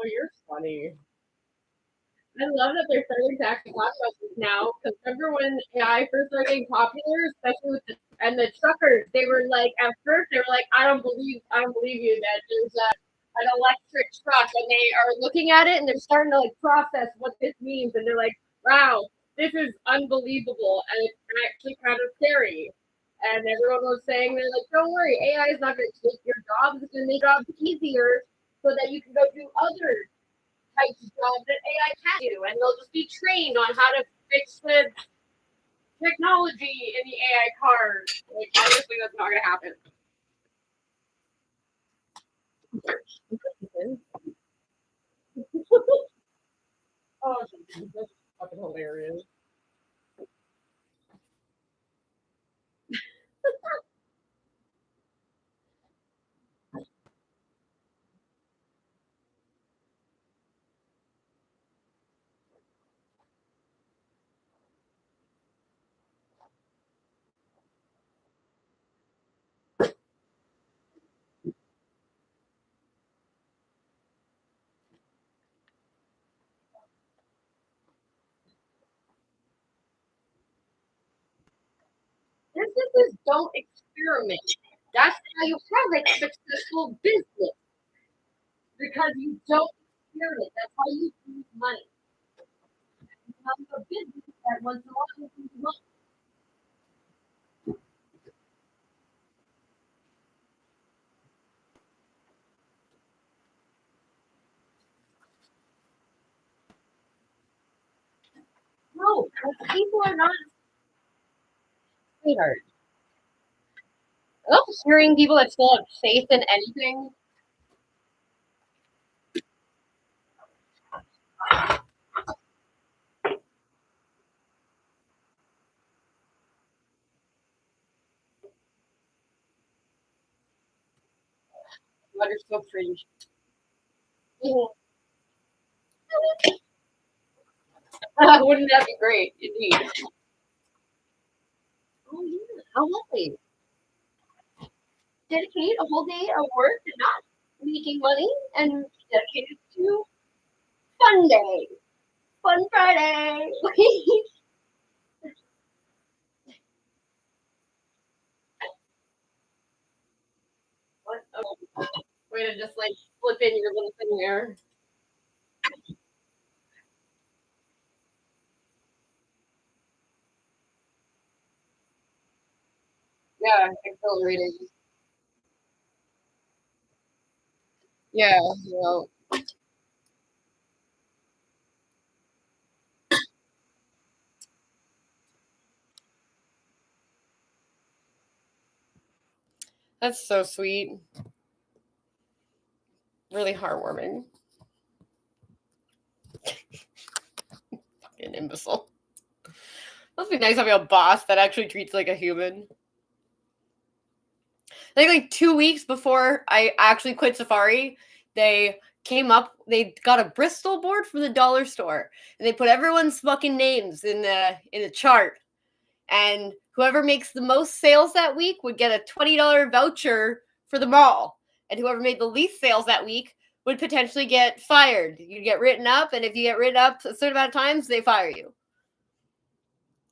you're funny. I love that they're starting to actually talk about this now. Because remember when AI first started getting popular, especially with the truckers, they were like, at first they were like, I don't believe you that there's an electric truck, and they are looking at it and they're starting to like process what this means, and they're like, wow, this is unbelievable, and it's actually kind of scary. And everyone was saying, they're like, don't worry, AI is not going to take your jobs; it's going to make jobs easier so that you can go do other types of jobs that AI can do, and they'll just be trained on how to fix the technology in the AI cars. Like, obviously, that's not going to happen. Oh, that's fucking hilarious. Businesses don't experiment. That's how you have like successful business because you don't experiment. That's how you lose money. You have a business that once in a while you lose money. No, people are not sweetheart. I love hearing people that still have faith in anything. What are so cringe. Wouldn't that be great? Indeed. Oh yeah, how lovely. Dedicate a whole day of work to not making money and dedicate it to fun day. Fun Friday. What? Oh, way to just like flip in your little thing there. Yeah, exhilarating. Yeah, well, that's so sweet. Really heartwarming. Fucking imbecile. Must be nice having a boss that actually treats like a human. I think like 2 weeks before I actually quit Safari, they got a Bristol board from the dollar store and they put everyone's fucking names in a chart. And whoever makes the most sales that week would get a $20 voucher for the mall. And whoever made the least sales that week would potentially get fired. You'd get written up, and if you get written up a certain amount of times, they fire you.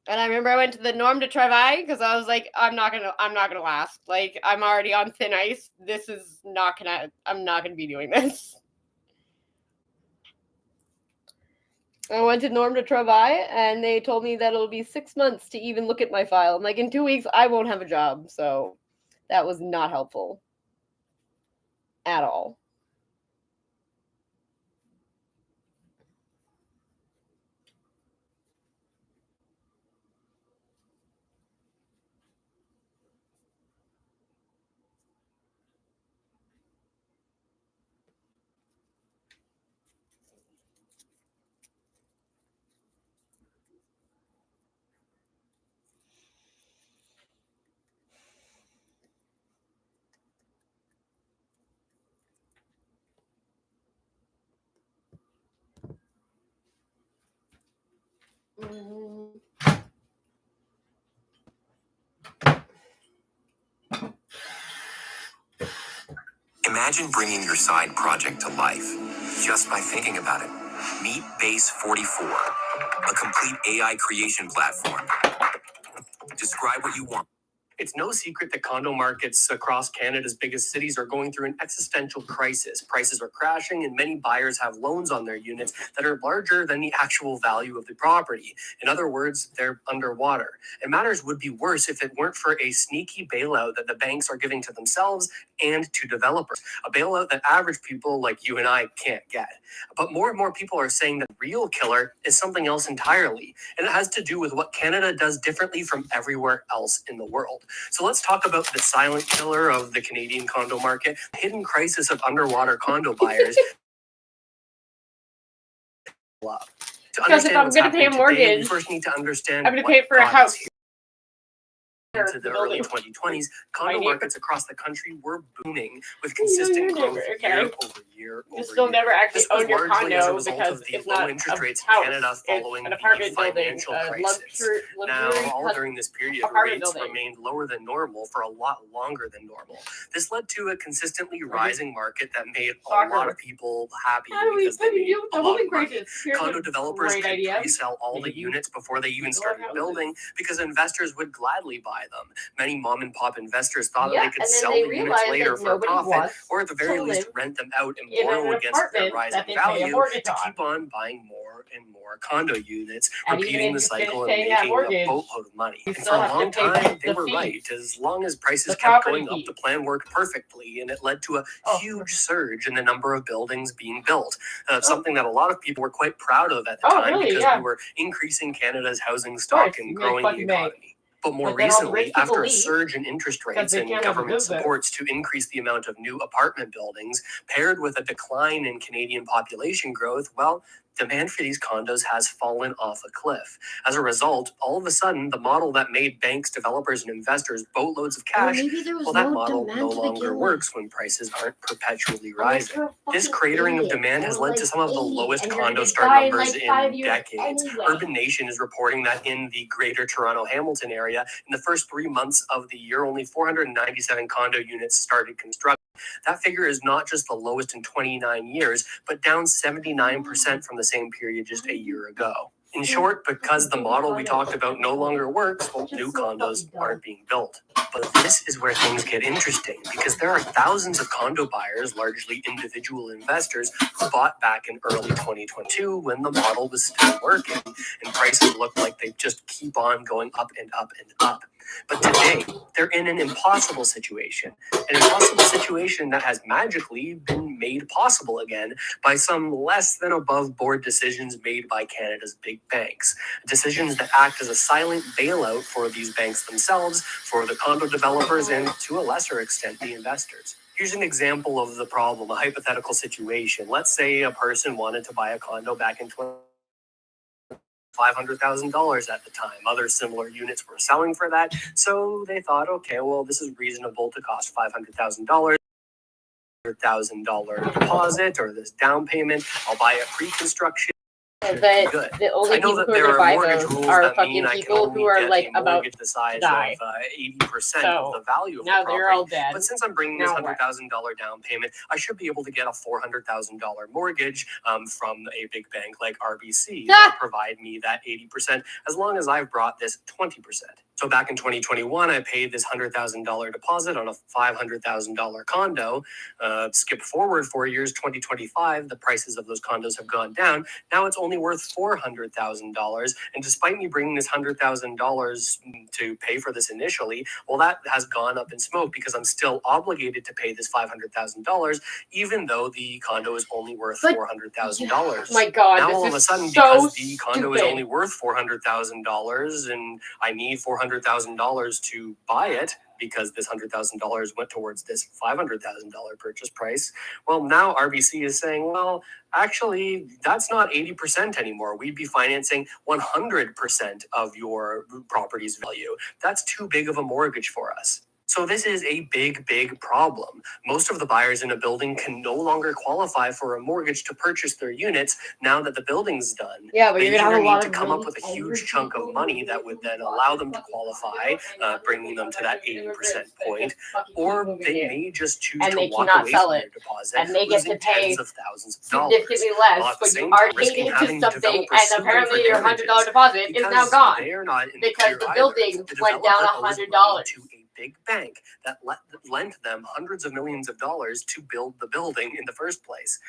And I remember I went to the Norm de Travail because I was like, I'm not gonna last. Like, I'm already on thin ice. I'm not gonna be doing this. I went to Norm de Travail and they told me that it'll be 6 months to even look at my file. I'm like, in 2 weeks, I won't have a job. So that was not helpful at all. Mm. Imagine bringing your side project to life. just by thinking about it. Meet Base 44, a complete AI creation platform. Describe what you want. It's no secret that condo markets across Canada's biggest cities are going through an existential crisis. Prices are crashing, and many buyers have loans on their units that are larger than the actual value of the property. In other words, they're underwater. And matters would be worse if it weren't for a sneaky bailout that the banks are giving to themselves and to developers. A bailout that average people like you and I can't get. But more and more people are saying that the real killer is something else entirely. And it has to do with what Canada does differently from everywhere else in the world. So let's talk about the silent killer of the Canadian condo market, the hidden crisis of underwater condo buyers. Because if I'm going to pay a mortgage, we first need to understand I'm going to pay for a house. Into the early 2020s, condo markets across the country were booming with consistent growth year over year. You still never actually own your condo because it's not interest rates in Canada following an apartment the financial building, crisis. Now, all during this period, rates remained lower than normal for a lot longer than normal. This led to a consistently rising market that made a lot of people happy because they made a lot of money. Condo developers could pre-sell all the units before they even started building because investors would gladly buy them. Many mom and pop investors thought they could sell the units later for a profit, or at the very least rent them out and borrow against their rising value to keep on buying more and more condo units, repeating the cycle and making a boatload of money. And for a long time, they were right. As long as prices kept going up, the plan worked perfectly, and it led to a huge surge in the number of buildings being built. Something that a lot of people were quite proud of at the time because we were increasing Canada's housing stock and growing the economy. But more recently, after a surge in interest rates and government supports to increase the amount of new apartment buildings, paired with a decline in Canadian population growth, well, demand for these condos has fallen off a cliff. As a result, all of a sudden, the model that made banks, developers, and investors boatloads of cash, that model no longer works when prices aren't perpetually rising. This cratering of demand has led to some of the lowest condo start numbers in decades. Urban Nation is reporting that in the Greater Toronto Hamilton area, in the first 3 months of the year, only 497 condo units started construction. That figure is not just the lowest in 29 years, but down 79% from the same period just a year ago. In short, because the model we talked about no longer works, well, new condos aren't being built. But this is where things get interesting, because there are thousands of condo buyers, largely individual investors, who bought back in early 2022 when the model was still working and prices looked like they just keep on going up and up and up. But today, they're in an impossible situation that has magically been made possible again by some less than above board decisions made by Canada's big banks. Decisions that act as a silent bailout for these banks themselves, for the condo developers, and to a lesser extent, the investors. Here's an example of the problem, a hypothetical situation. Let's say a person wanted to buy a condo back in $500,000 at the time. Other similar units were selling for that. So they thought, okay, well, this is reasonable to cost $500,000. $100,000 deposit or this down payment. I'll buy a pre-construction. But the only people who are buy those are fucking people who are like about to die. 80% of the value of now the property. They're all dead. But since I'm bringing this $100,000 down payment, I should be able to get a $400,000 mortgage from a big bank like RBC that provide me that 80% as long as I've brought this 20%. So back in 2021, I paid this $100,000 deposit on a $500,000 condo. Skip forward 4 years, 2025, the prices of those condos have gone down. Now it's only worth $400,000. And despite me bringing this $100,000 to pay for this initially, well, that has gone up in smoke because I'm still obligated to pay this $500,000, even though the condo is only worth $400,000. My God, now all of a sudden, because the condo is only worth $400,000 and I need $400,000 to buy it, because this $100,000 went towards this $500,000 purchase price. Well, now RBC is saying, well, actually, that's not 80% anymore. We'd be financing 100% of your property's value. That's too big of a mortgage for us. So this is a big, big problem. Most of the buyers in a building can no longer qualify for a mortgage to purchase their units now that the building's done. Yeah, but they you're gonna have a lot need to of come up with a huge chunk of money that would then allow them to qualify, bringing them to that 80% point, or they may just choose to walk away from their deposit, and they get to pay tens of thousands of dollars. significantly less when you are taking into something, and apparently your $100 deposit is now gone because the building went down $100 to a big bank that lent them hundreds of millions of dollars to build the building in the first place.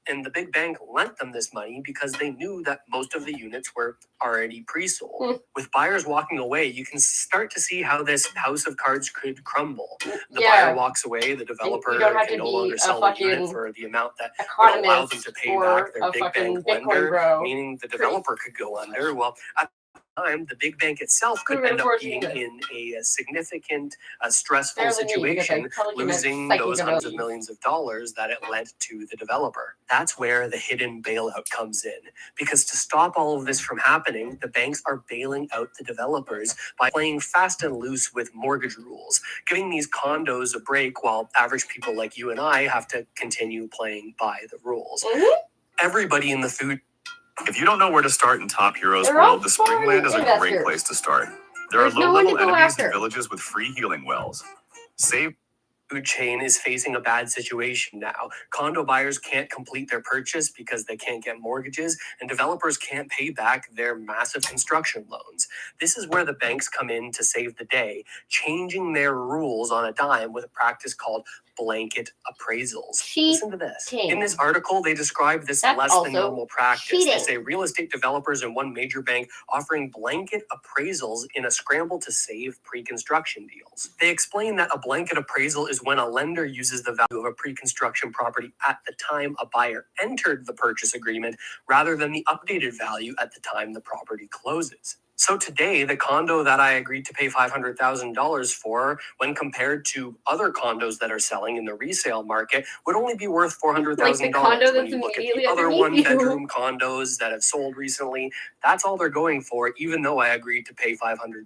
And the big bank lent them this money because they knew that most of the units were already pre-sold. With buyers walking away, you can start to see how this house of cards could crumble. The buyer walks away, the developer can no longer sell the unit for the amount that would allow them to pay back their big bank lender, meaning the developer could go under. Well, at time, the big bank itself could end up being in a significant, stressful situation, losing those hundreds of millions of dollars that it lent to the developer. That's where the hidden bailout comes in. Because to stop all of this from happening, the banks are bailing out the developers by playing fast and loose with mortgage rules, giving these condos a break while average people like you and I have to continue playing by the rules. Everybody in the food. If you don't know where to start in Top Heroes World, the Springland is a great place to start. There are low-level enemies and villages with free healing wells. Save Food chain is facing a bad situation now. Condo buyers can't complete their purchase because they can't get mortgages, and developers can't pay back their massive construction loans. This is where the banks come in to save the day, changing their rules on a dime with a practice called blanket appraisals. Listen to this. In this article, they describe this less than normal practice. They say real estate developers and one major bank offering blanket appraisals in a scramble to save pre-construction deals. They explain that a blanket appraisal is when a lender uses the value of a pre-construction property at the time a buyer entered the purchase agreement rather than the updated value at the time the property closes. So today, the condo that I agreed to pay $500,000 for, when compared to other condos that are selling in the resale market, would only be worth $400,000. Like the condo when you look at the other one-bedroom condos that have sold recently, that's all they're going for, even though I agreed to pay $500,000.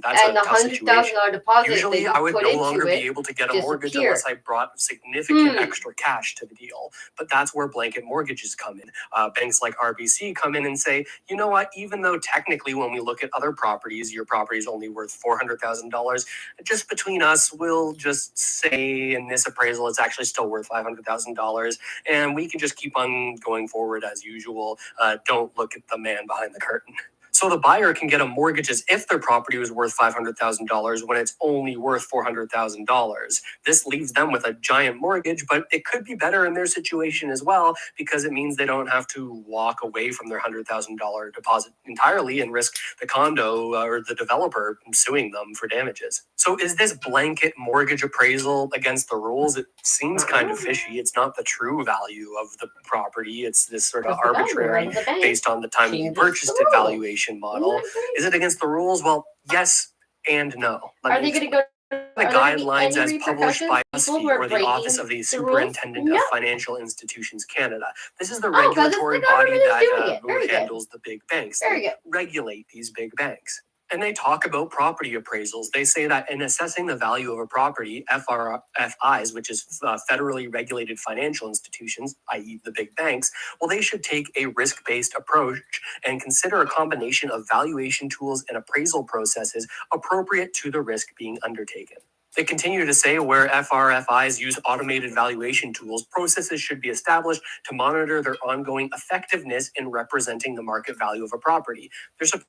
That's a tough situation. Usually, I would no longer be able to get a mortgage unless I brought significant extra cash to the deal. But that's where blanket mortgages come in. Banks like RBC come in and say, you know what, even though technically when we look at other properties, your property is only worth $400,000, just between us, we'll just say in this appraisal, it's actually still worth $500,000, and we can just keep on going forward as usual. Don't look at the man behind the curtain. So the buyer can get a mortgage as if their property was worth $500,000 when it's only worth $400,000. This leaves them with a giant mortgage, but it could be better in their situation as well because it means they don't have to walk away from their $100,000 deposit entirely and risk the condo or the developer suing them for damages. So is this blanket mortgage appraisal against the rules? It seems kind of fishy. It's not the true value of the property. It's this sort of arbitrary, based on the time that you purchased it valuation model. Is it against the rules? Well, yes and no. Are they going to go the guidelines as published by BuzzFeed or the Office of the Superintendent of Financial Institutions Canada? This is the regulatory body that handles the big banks. They regulate these big banks. And they talk about property appraisals. They say that in assessing the value of a property, FRFIs, which is federally regulated financial institutions, i.e. the big banks, well, they should take a risk-based approach and consider a combination of valuation tools and appraisal processes appropriate to the risk being undertaken. They continue to say where FRFIs use automated valuation tools, processes should be established to monitor their ongoing effectiveness in representing the market value of a property. They're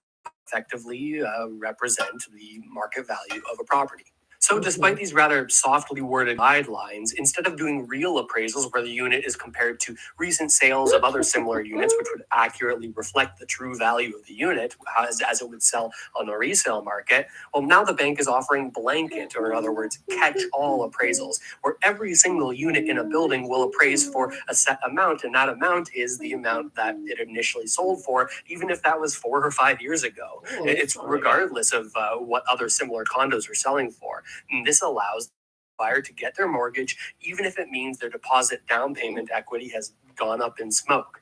effectively represent the market value of a property. So despite these rather softly worded guidelines, instead of doing real appraisals where the unit is compared to recent sales of other similar units, which would accurately reflect the true value of the unit as it would sell on the resale market, well, now the bank is offering blanket, or in other words, catch-all appraisals, where every single unit in a building will appraise for a set amount, and that amount is the amount that it initially sold for, even if that was 4 or 5 years ago. It's regardless of what other similar condos are selling for. And this allows the buyer to get their mortgage, even if it means their deposit down payment equity has gone up in smoke.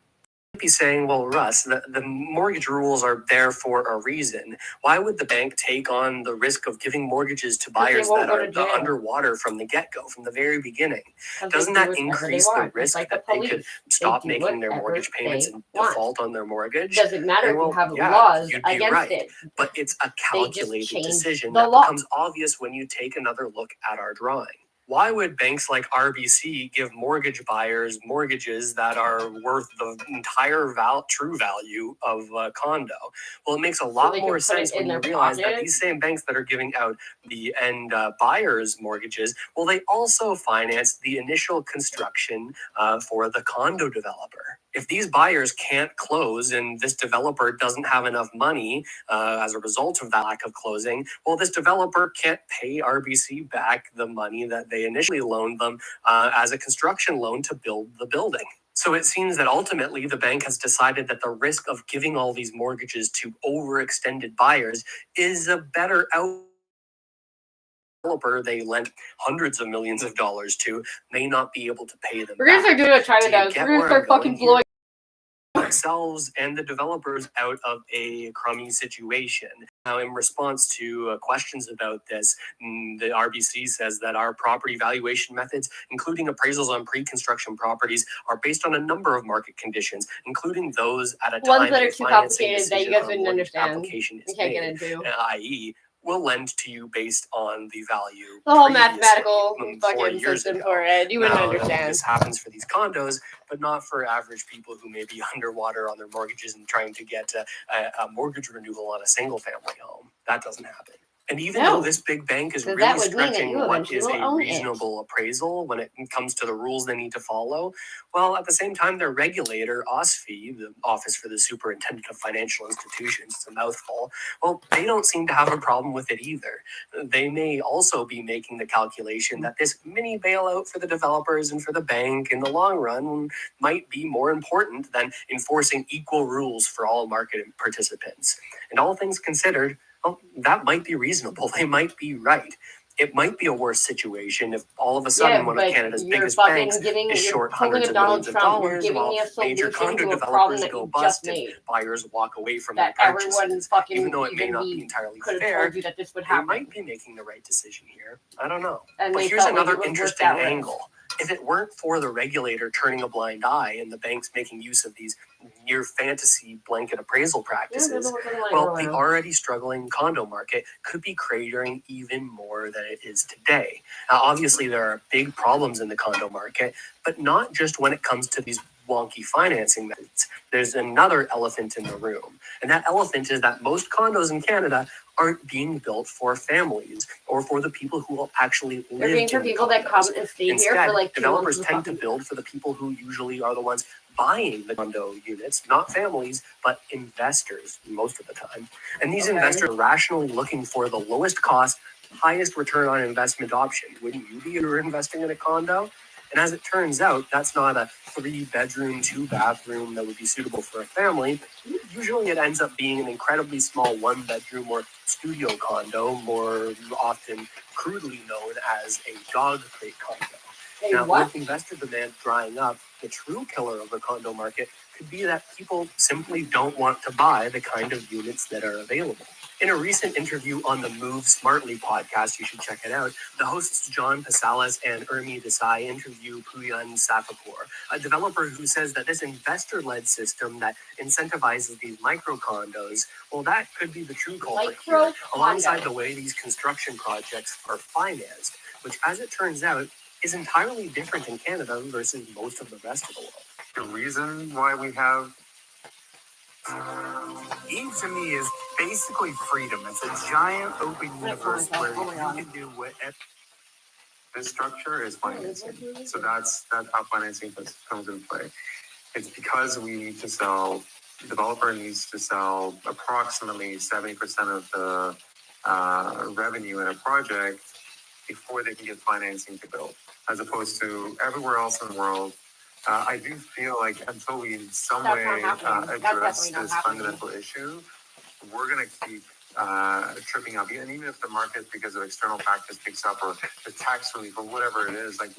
Be saying, well, Russ, the mortgage rules are there for a reason. Why would the bank take on the risk of giving mortgages to buyers that are underwater from the get-go, from the very beginning? Doesn't that increase the risk that they could stop making their mortgage payments and default on their mortgage? Doesn't matter if you have laws against it. But it's a calculated decision that becomes obvious when you take another look at our drawing. Why would banks like RBC give mortgage buyers mortgages that are worth the entire true value of a condo? Well, it makes a lot more sense when you realize that these same banks that are giving out the end buyers mortgages, well, they also finance the initial construction for the condo developer. If these buyers can't close and this developer doesn't have enough money as a result of that lack of closing, well, this developer can't pay RBC back the money that they initially loaned them as a construction loan to build the building. So it seems that ultimately the bank has decided that the risk of giving all these mortgages to overextended buyers is a better developer they lent hundreds of millions of dollars to may not be able to pay them. We're gonna start doing what China does. We're gonna start fucking blowing themselves and the developers out of a crummy situation. Now, in response to questions about this, the RBC says that our property valuation methods, including appraisals on pre-construction properties, are based on a number of market conditions, including those at a time that are too complicated that you guys didn't understand. You can't get into, i.e., will lend to you based on the value. The whole mathematical fucking system for it. You wouldn't understand. This happens for these condos, but not for average people who may be underwater on their mortgages and trying to get a mortgage renewal on a single family home. That doesn't happen. And even though this big bank is really stretching what is a reasonable appraisal when it comes to the rules they need to follow, well, at the same time, their regulator, OSFI, the Office for the Superintendent of Financial Institutions, it's a mouthful, well, they don't seem to have a problem with it either. They may also be making the calculation that this mini bailout for the developers and for the bank in the long run might be more important than enforcing equal rules for all market participants. And all things considered, well, that might be reasonable. They might be right. It might be a worse situation if all of a sudden one of Canada's biggest banks is short hundreds of millions of dollars while major condo developers go bust and buyers walk away from their purchases. Even though it may not be entirely fair, they might be making the right decision here. I don't know. But here's another interesting angle. If it weren't for the regulator turning a blind eye and the banks making use of these near fantasy blanket appraisal practices, well, the already struggling condo market could be cratering even more than it is today. Now, obviously, there are big problems in the condo market, but not just when it comes to these wonky financing methods. There's another elephant in the room, and that elephant is that most condos in Canada aren't being built for families or for the people who will actually live. They're being for people that come and stay here for like 2 developers tend to build for the people who usually are the ones buying the condo units, not families, but investors most of the time. And these investors are rationally looking for the lowest cost, highest return on investment option. Wouldn't you be if you were investing in a condo? And as it turns out, that's not a 3-bedroom, 2-bathroom that would be suitable for a family. Usually it ends up being an incredibly small 1-bedroom or studio condo, more often crudely known as a dog crate condo. Now, with investor demand drying up, the true killer of the condo market could be that people simply don't want to buy the kind of units that are available. In a recent interview on the Move Smartly podcast, you should check it out, the hosts John Passalis and Urmi Desai interview Puyan Safapour, a developer who says that this investor-led system that incentivizes these micro-condos, well, that could be the true culprit here, alongside the way these construction projects are financed, which, as it turns out, is entirely different in Canada versus most of the rest of the world. The reason why we have Eve to me is basically freedom. It's a giant open universe where you can do whatever. This structure is financing. So that's how financing comes into play. It's because we need to sell, the developer needs to sell approximately 70% of the revenue in a project before they can get financing to build, as opposed to everywhere else in the world. I do feel like until we in some way address this fundamental issue, we're going to keep tripping up. And even if the market, because of external factors, picks up, or the tax relief, or whatever it is, like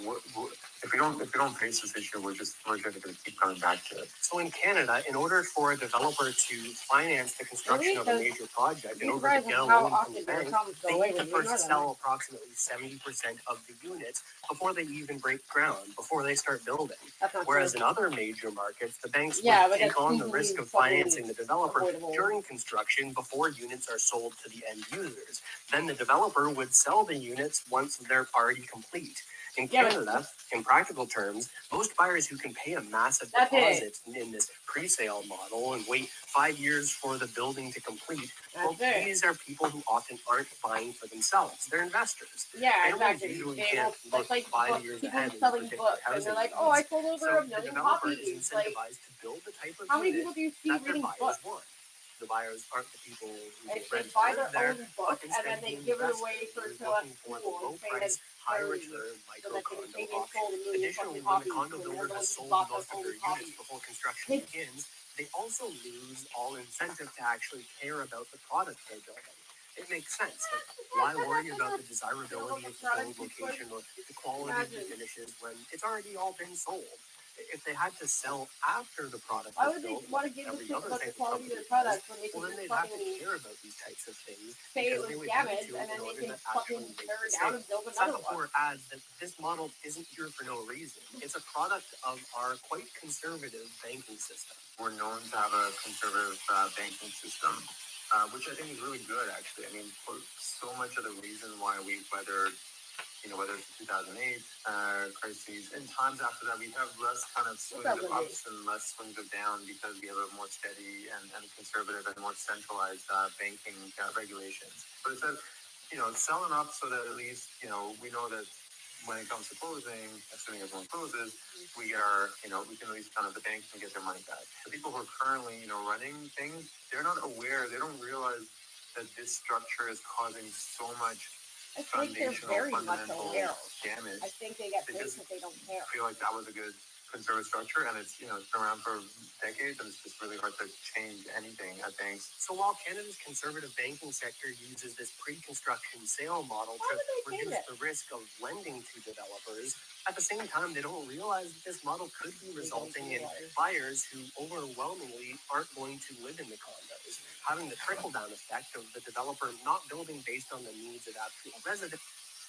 if we don't face this issue, we're just going to keep coming back to it. So in Canada, in order for a developer to finance the construction of a major project, in order to get a loan from the bank, they need to first sell approximately 70% of the units before they even break ground, before they start building. Whereas in other major markets, the banks would take on the risk of financing the developer during construction before units are sold to the end users. Then the developer would sell the units once they're already complete. In Canada, in practical terms, most buyers who can pay a massive deposit in this pre-sale model and wait 5 years for the building to complete, these are people who often aren't buying for themselves. They're investors. Exactly. Usually can't look 5 years ahead and selling predict books, and they're like, "Oh, I sold over so 1 million the developer copies." is incentivized to build the type of how many unit people do you see that their reading buyers books? want. The buyers aren't the people who They read buy for their there, own book but and then instead they the give it investor away for is to looking us for the school low and say price, that high charity, return so micro that they condo sold option. 1 million Additionally, fucking when the copies, condo and builder they're has the ones who sold bought most their of own their copies. units before construction begins, they also lose all incentive to actually care about the product they're building. It makes sense. But why worry about the desirability of the build location or the quality of the finishes when it's already all been sold? If they had to sell after the product was built, want to give a every shit other about the type of quality of company their product when they well, can then just they'd have to fucking care about these types of things say it because was they would damaged, need to and then in they order can to fucking actually make tear the it down sale. and build another one. Semaphore adds that this model isn't here for no reason. It's a product of our quite conservative banking system. We're known to have a conservative banking system, which I think is really good, actually. I mean, for so much of the reason why we've weathered, whether it's the 2008 crises, and times after that, we have less kind of swings of ups and less swings of down because we have a more steady and conservative and more centralized banking regulations. But it's selling up so that at least, we know that when it comes to closing, assuming everyone closes, we get our, we can at least the banks can get their money back. The people who are currently, running things, they're not aware, they don't realize that this structure is causing so much foundational, fundamental damage. I think they get paid because they don't care. I feel like that was a good conservative structure, and it's, it's been around for decades, and it's just really hard to change anything, I think. So while Canada's conservative banking sector uses this pre-construction sale model to reduce the risk of lending to developers, at the same time, they don't realize that this model could be resulting in buyers who overwhelmingly aren't going to live in the condos, having the trickle-down effect of the developer not building based on the needs of actual residents.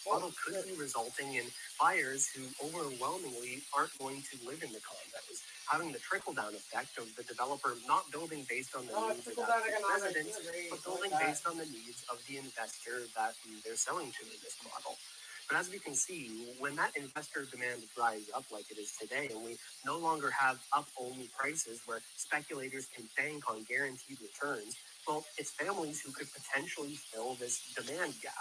Model could be resulting in buyers who overwhelmingly aren't going to live in the condos, having the trickle-down effect of the developer not building based on the needs of actual residents, but building based on the needs of the investor that they're selling to in this model. But as we can see, when that investor demand dries up like it is today, and we no longer have up-only prices where speculators can bank on guaranteed returns, well, it's families who could potentially fill this demand gap.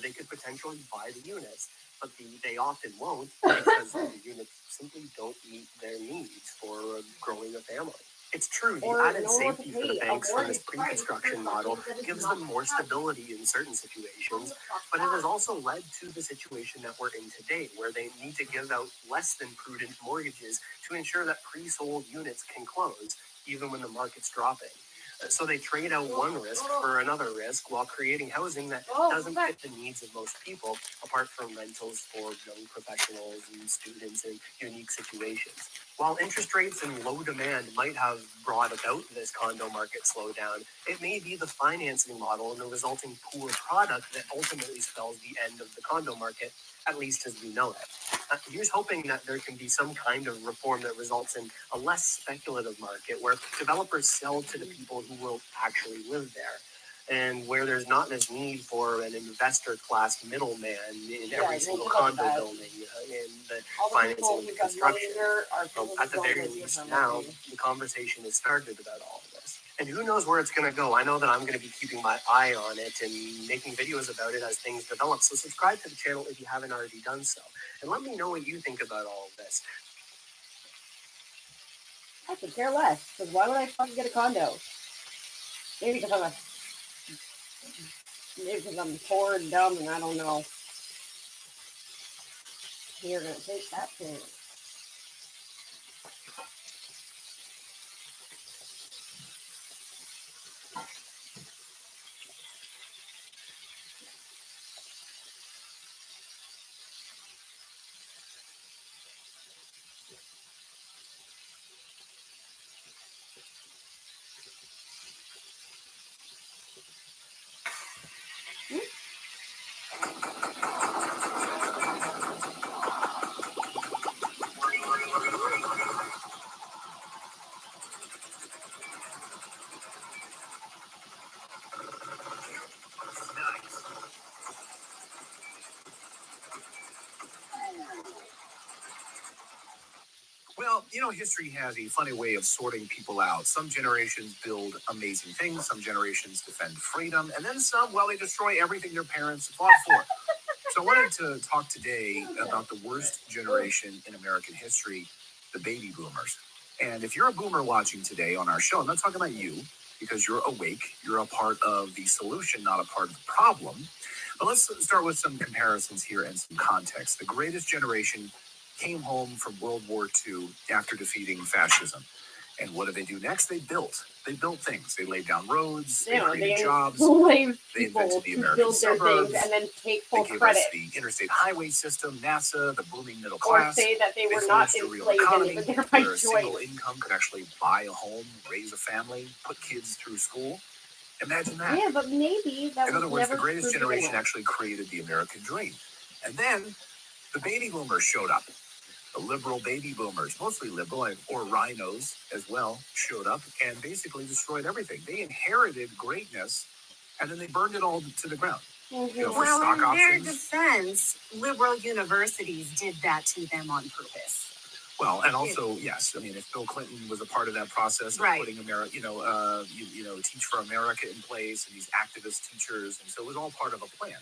They could potentially buy the units, but they often won't because the units simply don't meet their needs for growing a family. It's true, the added safety for the banks from this pre-construction model gives them more stability in certain situations, but it has also led to the situation that we're in today, where they need to give out less than prudent mortgages to ensure that pre-sold units can close, even when the market's dropping. So they trade out one risk for another risk while creating housing that doesn't fit the needs of most people, apart from rentals for young professionals and students in unique situations. While interest rates and low demand might have brought about this condo market slowdown, it may be the financing model and the resulting poor product that ultimately spells the end of the condo market, at least as we know it. Here's hoping that there can be some kind of reform that results in a less speculative market where developers sell to the people who will actually live there, and where there's not this need for an investor class middleman in every single condo building in the financing and the construction. At the very least now, the conversation has started about all of this. And who knows where it's going to go. I know that I'm going to be keeping my eye on it and making videos about it as things develop. So subscribe to the channel if you haven't already done so. And let me know what you think about all of this. I could care less, because why would I fucking get a condo? Maybe because I'm poor and dumb and I don't know. You're gonna take that thing. Well, history has a funny way of sorting people out. Some generations build amazing things, some generations defend freedom, and then some, well, they destroy everything their parents fought for. So I wanted to talk today about the worst generation in American history, the baby boomers. And if you're a boomer watching today on our show, I'm not talking about you, because you're awake, you're a part of the solution, not a part of the problem. But let's start with some comparisons here and some context. The greatest generation came home from World War II after defeating fascism. And what did they do next? They built things. They laid down roads, they created jobs, they invented the American suburbs, and then take full they gave credit. us the interstate highway system, NASA, the booming middle Or class. say that they were They not forged a real enslaved and economy they were there by where a single choice. income could actually buy a home, raise a family, put kids through school. Imagine that. Yeah, but maybe that In was other words, the never greatest true generation anyway. actually created the American dream. And then the baby boomers showed up. The liberal baby boomers, mostly liberal, or rhinos as well, showed up and basically destroyed everything. They inherited greatness, and then they burned it all to the ground. Mm-hmm. For Well, stock in their options. defense, liberal universities did that to them on purpose. Well, and also, yes, I mean, if Bill Clinton was a part of that process of Right. putting America, Teach for America in place, and these activist teachers, and so it was all part of a plan.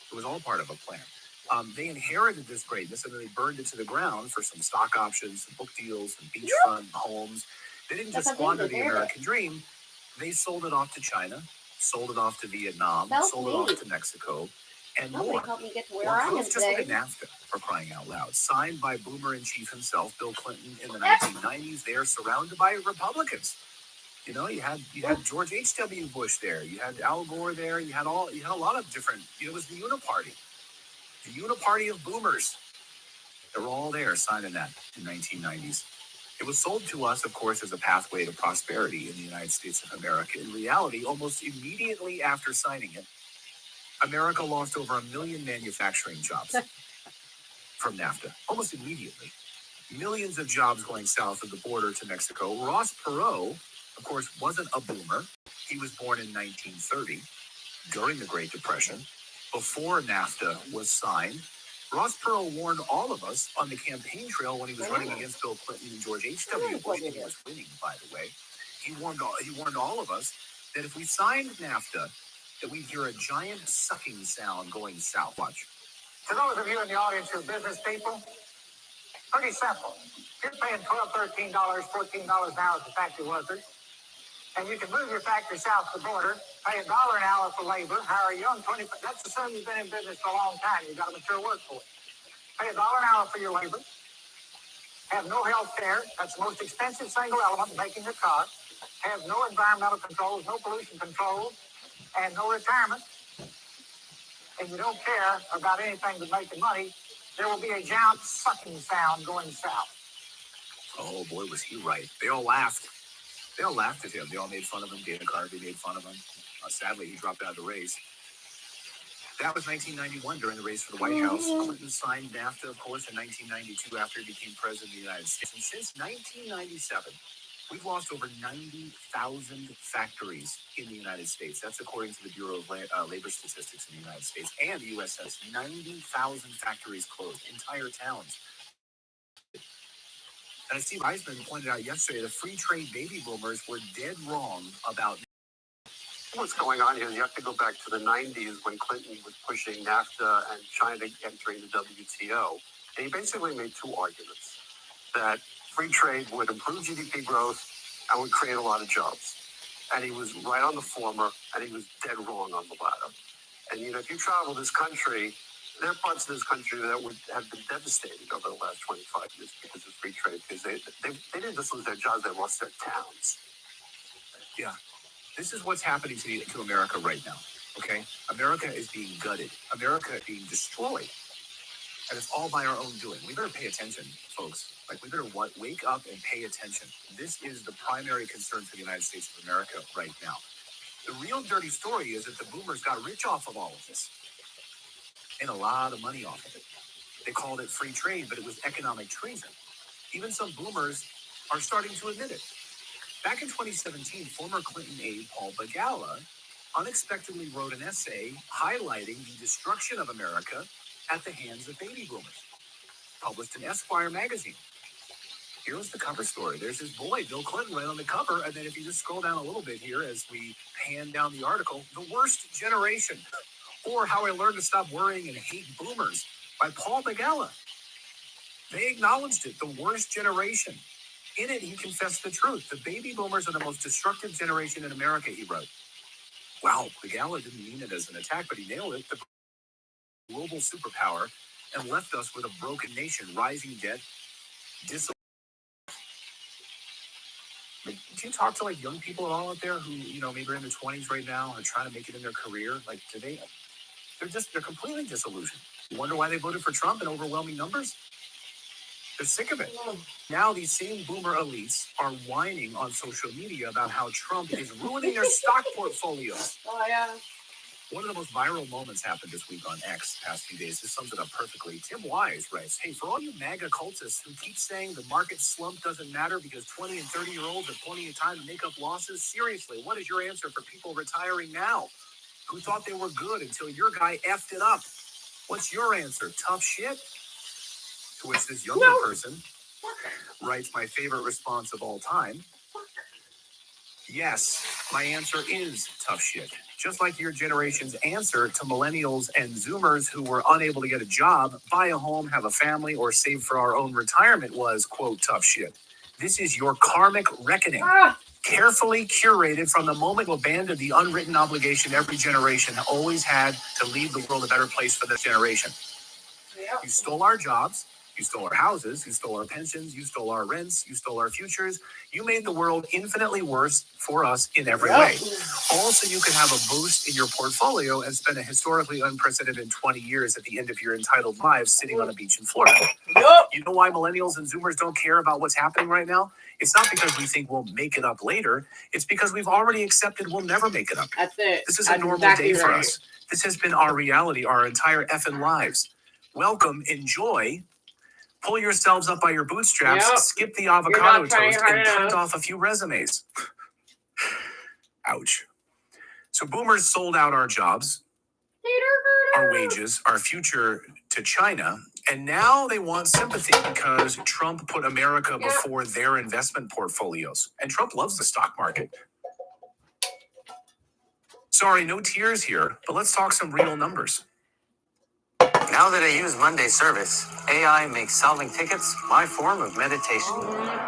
It was all part of a plan. They inherited this greatness, and then they burned it to the ground for some stock options, some book deals, some beachfront homes. They didn't just squander the American dream. They sold it off to China, sold it off to Vietnam, sold it off to Mexico, and more. Help me get to where I am Just look today. at NAFTA, for crying out loud. Signed by boomer-in-chief himself, Bill Clinton, in the 1990s. They are surrounded by Republicans. You had George H.W. Bush there. You had Al Gore there. You had a lot of different. It was the Uniparty. The Uniparty of boomers. They were all there signing that in the 1990s. It was sold to us, of course, as a pathway to prosperity in the United States of America. In reality, almost immediately after signing it, America lost over 1 million manufacturing jobs from NAFTA. Almost immediately. Millions of jobs going south of the border to Mexico. Ross Perot, of course, wasn't a boomer. He was born in 1930 during the Great Depression, before NAFTA was signed. Ross Perot warned all of us on the campaign trail when he was running against Bill Clinton and George H.W. Bush, and he was winning, by the way. He warned all of us that if we signed NAFTA, that we'd hear a giant sucking sound going south. Watch. To those of you in the audience who are business people, pretty simple. You're paying $12, $13, $14 an hour for factory workers, and you can move your factory south of the border, pay $1 an hour for labor, hire a young 20. That's assuming you've been in business for a long time. You've got a mature workforce. Pay $1 an hour for your labor. Have no health care. That's the most expensive single element in making your car. Have no environmental controls, no pollution controls, and no retirement. And you don't care about anything but making money. There will be a giant sucking sound going south. Oh boy, was he right. They all laughed. They all laughed at him. They all made fun of him. Dana Carvey made fun of him. Sadly, he dropped out of the race. That was 1991 during the race for the White House. Clinton signed NAFTA, of course, in 1992 after he became president of the United States. And since 1997, we've lost over 90,000 factories in the United States. That's according to the Bureau of Labor Statistics in the United States and the U.S. Census. 90,000 factories closed, entire towns. And Steve Eisman pointed out yesterday the free trade baby boomers were dead wrong about. What's going on here is you have to go back to the 90s when Clinton was pushing NAFTA and China entering the WTO. And he basically made two arguments: that free trade would improve GDP growth and would create a lot of jobs. And he was right on the former, and he was dead wrong on the latter. And, if you travel this country, there are parts of this country that would have been devastated over the last 25 years because of free trade, because they didn't just lose their jobs, they lost their towns. Yeah. This is what's happening to America right now, okay? America is being gutted. America is being destroyed. And it's all by our own doing. We better pay attention, folks. We better wake up and pay attention. This is the primary concern for the United States of America right now. The real dirty story is that the boomers got rich off of all of this. And a lot of money off of it. They called it free trade, but it was economic treason. Even some boomers are starting to admit it. Back in 2017, former Clinton aide Paul Begala unexpectedly wrote an essay highlighting the destruction of America at the hands of baby boomers, published in Esquire magazine. Here's the cover story. There's his boy, Bill Clinton, right on the cover. And then if you just scroll down a little bit here as we pan down the article, The Worst Generation, or How I Learned to Stop Worrying and Hate Boomers by Paul Begala. They acknowledged it, the worst generation. In it, he confessed the truth. The baby boomers are the most destructive generation in America, he wrote. Wow, Begala didn't mean it as an attack, but he nailed it. The global superpower and left us with a broken nation, rising debt, do you talk to like young people at all out there who, maybe are in their 20s right now and trying to make it in their career? Like, they're completely disillusioned. You wonder why they voted for Trump in overwhelming numbers? They're sick of it. Now these same boomer elites are whining on social media about how Trump is ruining their stock portfolios. Oh, yeah. One of the most viral moments happened this week on X the past few days. This sums it up perfectly. Tim Wise writes, hey, for all you MAGA cultists who keep saying the market slump doesn't matter because 20 and 30-year-olds have plenty of time to make up losses, seriously, what is your answer for people retiring now who thought they were good until your guy effed it up? What's your answer? Tough shit? To which this younger person writes my favorite response of all time. Yes, my answer is tough shit. Just like your generation's answer to millennials and Zoomers who were unable to get a job, buy a home, have a family, or save for our own retirement was, quote, tough shit. This is your karmic reckoning. Carefully curated from the moment you abandoned the unwritten obligation every generation always had to leave the world a better place for this generation. Yep. You stole our jobs. You stole our houses, you stole our pensions, you stole our rents, you stole our futures. You made the world infinitely worse for us in every way. Also, you could have a boost in your portfolio and spend a historically unprecedented 20 years at the end of your entitled lives sitting on a beach in Florida. You know why millennials and Zoomers don't care about what's happening right now? It's not because we think we'll make it up later. It's because we've already accepted we'll never make it up. That's it. This is a normal day for us. This has been our reality our entire effing lives. Welcome, enjoy. Pull yourselves up by your bootstraps, skip the avocado toast, and print off a few resumes. Ouch. So boomers sold out our jobs, our wages, our future to China, and now they want sympathy because Trump put America before their investment portfolios. And Trump loves the stock market. Sorry, no tears here, but let's talk some real numbers. Now that I use Monday Service, AI makes solving tickets my form of meditation.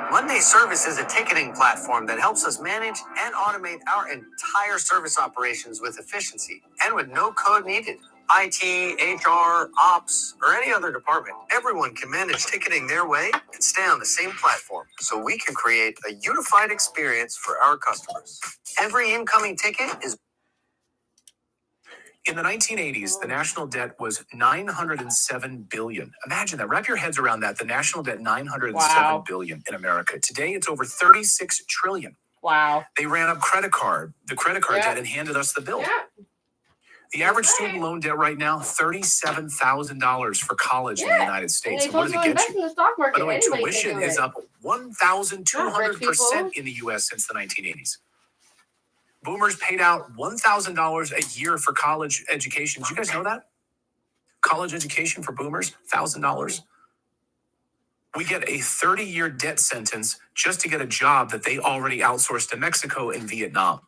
Monday Service is a ticketing platform that helps us manage and automate our entire service operations with efficiency and with no code needed. IT, HR, ops, or any other department, everyone can manage ticketing their way and stay on the same platform so we can create a unified experience for our customers. Every incoming ticket is In the 1980s, the national debt was $907 billion. Imagine that. Wrap your heads around that. The national debt, $907 billion in America. Today, it's over $36 trillion. Wow. They ran up the credit card debt and handed us the bill. The average student loan debt right now, $37,000 for college in the United States. And what does it get you? By the way, tuition is up 1,200% in the U.S. since the 1980s. Boomers paid out $1,000 a year for college education. Did you guys know that? College education for boomers, $1,000. We get a 30-year debt sentence just to get a job that they already outsourced to Mexico and Vietnam.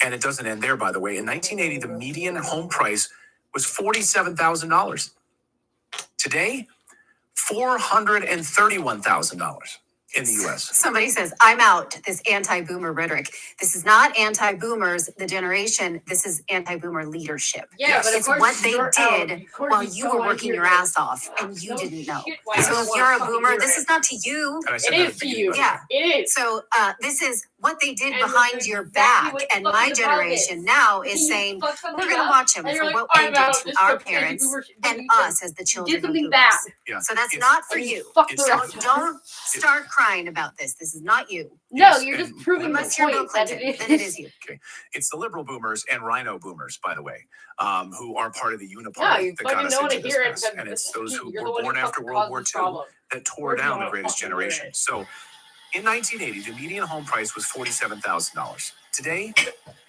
And it doesn't end there, by the way. In 1980, the median home price was $47,000. Today, $431,000 in the U.S. Somebody says, I'm out, this anti-boomer rhetoric. This is not anti-boomers, the generation. This is anti-boomer leadership. Yeah, but it's what they did while you were working your ass off and you didn't know. So if you're a boomer, this is not to you. It is to you. Yeah. It is. So this is what they did behind your back. And my generation now is saying, we're going to watch them for what they did to our parents and us as the children of boomers. Yeah. So that's not for you. So don't start crying about this. This is not you. No, you're just proving my Unless you're Bill point. Clinton, then it is you. Okay. It's the liberal boomers and rhino boomers, by the way, who are part of the Yeah, uniparty you that got fucking us don't want into to this hear it mess. because And it's those who you're were the one born who after caused World War the II problem. that tore down the greatest generation. So in 1980, the median home price was $47,000. Today,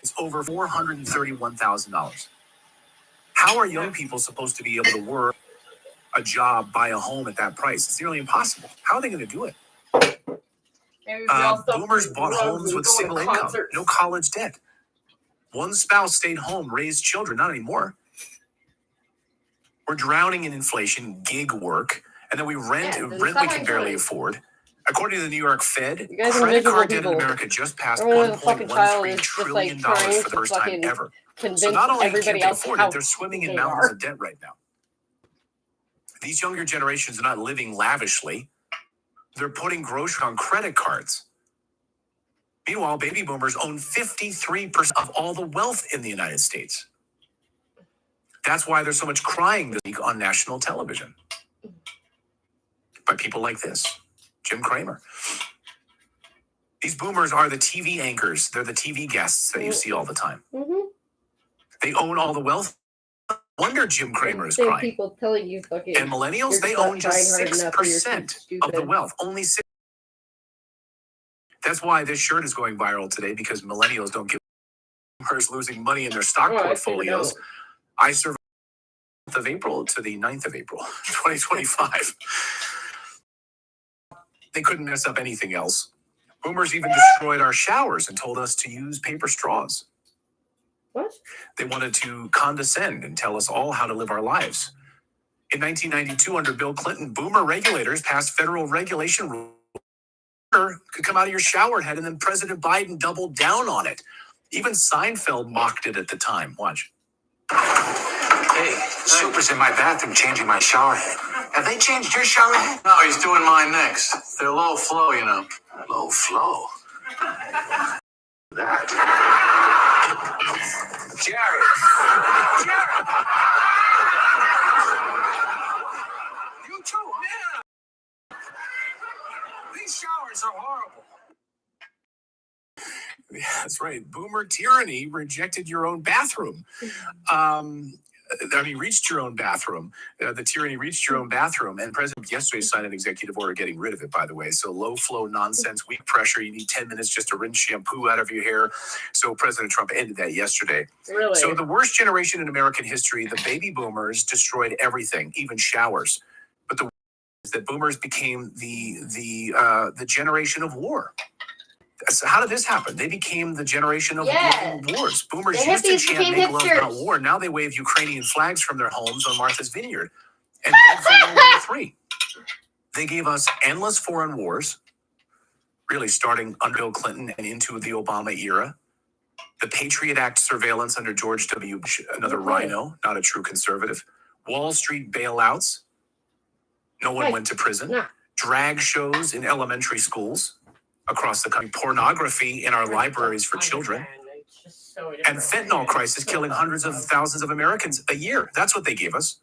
it's over $431,000. How are young people supposed to be able to work a job, buy a home at that price? It's nearly impossible. How are they going to do it? Boomers bought homes with single income, no college debt. One spouse stayed home, raised children. Not anymore. We're drowning in inflation, gig work, and then we rent we can barely afford. According to the New York Fed, credit card debt in America just passed $1.13 trillion for the first time ever. So not only can they afford it, they're swimming in mountains of debt right now. These younger generations are not living lavishly. They're putting groceries on credit cards. Meanwhile, baby boomers own 53% of all the wealth in the United States. That's why there's so much crying this week on national television by people like this, Jim Cramer. These boomers are the TV anchors. They're the TV guests that you see all the time. Mm-hmm. They own all the wealth. No wonder Jim Cramer is crying. People telling you fucking, and millennials, they own just 6% of the wealth. Only 6%. That's why this shirt is going viral today, because millennials don't give boomers losing money in their stock portfolios. I survived the 9th of April to the 9th of April, 2025. They couldn't mess up anything else. Boomers even destroyed our showers and told us to use paper straws. What? They wanted to condescend and tell us all how to live our lives. In 1992, under Bill Clinton, boomer regulators passed federal regulation rules could come out of your shower head, and then President Biden doubled down on it. Even Seinfeld mocked it at the time. Watch. Hey, Super's in my bathroom changing my shower head. Have they changed your shower head? No, he's doing mine next. They're low flow, you know. Low flow? That. Jared! You too, man! These showers are horrible. Yeah, that's right. Boomer tyranny rejected your own bathroom. Reached your own bathroom. The tyranny reached your own bathroom, and President yesterday signed an executive order getting rid of it, by the way. So low flow nonsense, weak pressure. You need 10 minutes just to rinse shampoo out of your hair. So President Trump ended that yesterday. Really? So the worst generation in American history, the baby boomers, destroyed everything, even showers. But the worst is that boomers became the generation of war. So how did this happen? They became the generation of wars. Boomers used to chant "Make love, not war." Now they wave Ukrainian flags from their homes on Martha's Vineyard and beg for World War III. They gave us endless foreign wars, really starting under Bill Clinton and into the Obama era. The Patriot Act surveillance under George W. Bush, another rhino, not a true conservative. Wall Street bailouts. No one went to prison. Drag shows in elementary schools across the country, pornography in our libraries for children, and fentanyl crisis killing hundreds of thousands of Americans a year. That's what they gave us.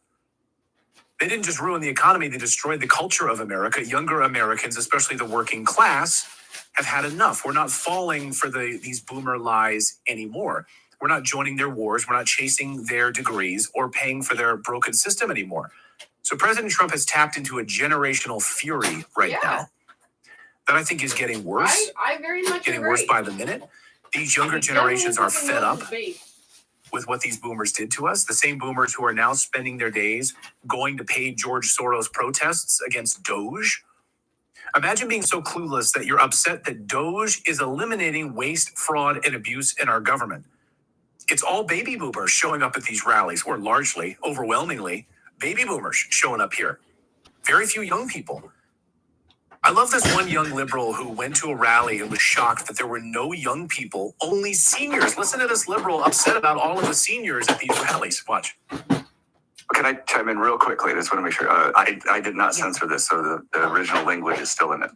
They didn't just ruin the economy, they destroyed the culture of America. Younger Americans, especially the working class, have had enough. We're not falling for these boomer lies anymore. We're not joining their wars. We're not chasing their degrees or paying for their broken system anymore. So President Trump has tapped into a generational fury right now that I think is getting worse. I very much getting agree. worse by the minute. These younger generations are fed up with what these boomers did to us. The same boomers who are now spending their days going to pay George Soros protests against Doge. Imagine being so clueless that you're upset that Doge is eliminating waste, fraud, and abuse in our government. It's all baby boomers showing up at these rallies, or largely, overwhelmingly, baby boomers showing up here. Very few young people. I love this one young liberal who went to a rally and was shocked that there were no young people, only seniors. Listen to this liberal upset about all of the seniors at these rallies. Watch. Can I chime in real quickly? I just want to make sure. I did not censor this, so the original language is still in it.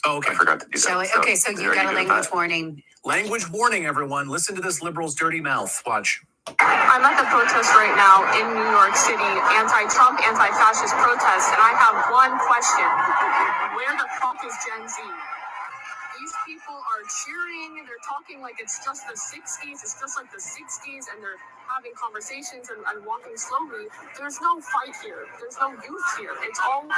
Oh, okay. I forgot to do that. Okay, so you got a language warning. Language warning, everyone. Listen to this liberal's dirty mouth. Watch. I'm at the protest right now in New York City, anti-Trump, anti-fascist protest, and I have one question. Where the fuck is Gen Z? These people are cheering, they're talking like it's just the 60s, it's just like the 60s, and they're having conversations and walking slowly, there's no fight here. There's no youth here. It's all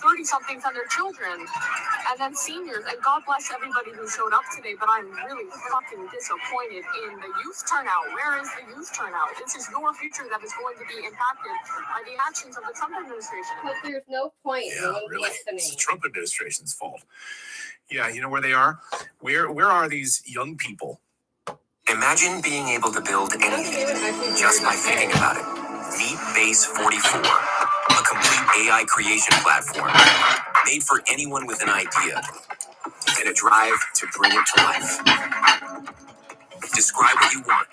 30-somethings and their children, and then seniors. And God bless everybody who showed up today, but I'm really fucking disappointed in the youth turnout. Where is the youth turnout? This is your future that is going to be impacted by the actions of the Trump administration. But there's no point in Really. listening. It's the Trump administration's fault. Yeah, you know where they are? Where are these young people? Imagine being able to build anything just by thinking about it. Meet Base 44, a complete AI creation platform made for anyone with an idea and a drive to bring it to life. Describe what you want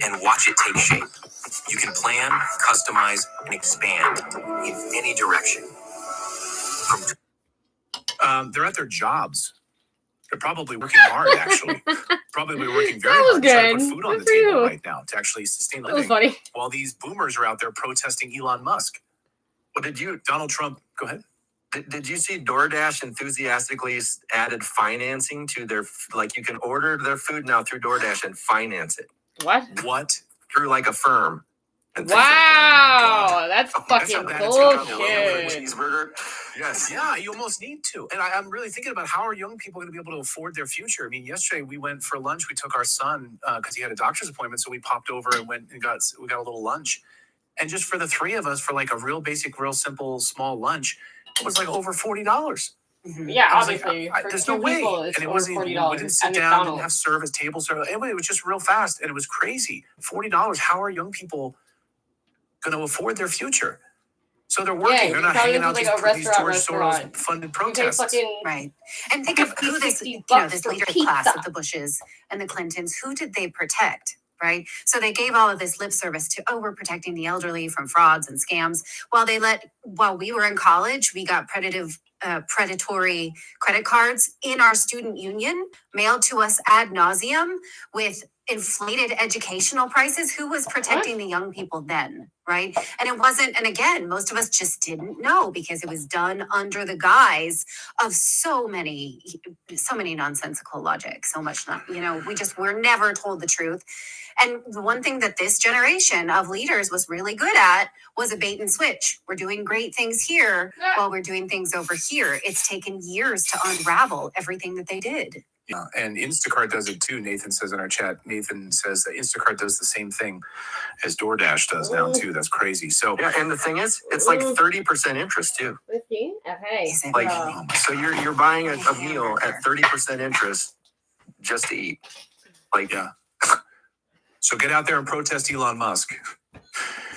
and watch it take shape. You can plan, customize, and expand in any direction. They're at their jobs. They're probably working hard, actually. Probably working very hard trying to put food on the table right now to actually sustain living. That was funny. While these boomers are out there protesting Elon Musk. What did you, Donald Trump, go ahead. Did you see DoorDash enthusiastically added financing to their, like you can order their food now through DoorDash and finance it? What? Through like a firm. Wow, that's fucking bullshit. Cheeseburger. Yes, yeah, you almost need to. And I'm really thinking about how are young people going to be able to afford their future? I mean, yesterday we went for lunch. We took our son because he had a doctor's appointment, so we popped over and went and got a little lunch. And just for the three of us, for like a real basic, real simple, small lunch, it was like over $40. Yeah, Like, obviously. there's no way. It's And it over wasn't. $40 We didn't sit down, didn't have service, table service. Anyway, it was just real fast, and it was crazy. $40. How are young people going to afford their future? So they're working. They're not hanging out these George Soros funded protests. Right. And think of who this, this leadership class of the Bushes and the Clintons, who did they protect? Right. So they gave all of this lip service to, we're protecting the elderly from frauds and scams. While we were in college, we got predatory credit cards in our student union mailed to us ad nauseum with inflated educational prices. Who was protecting the young people then? Right. And it wasn't. And again, most of us just didn't know because it was done under the guise of so many nonsensical logic. So much, we're never told the truth. And the one thing that this generation of leaders was really good at was a bait and switch. We're doing great things here while we're doing things over here. It's taken years to unravel everything that they did. Yeah, and Instacart does it too. Nathan says in our chat, Nathan says that Instacart does the same thing as DoorDash does now too. That's crazy. So yeah, and the thing is, it's like 30% interest too. 15? Okay. Like, so you're buying a meal at 30% interest just to eat. Like, yeah. So get out there and protest Elon Musk.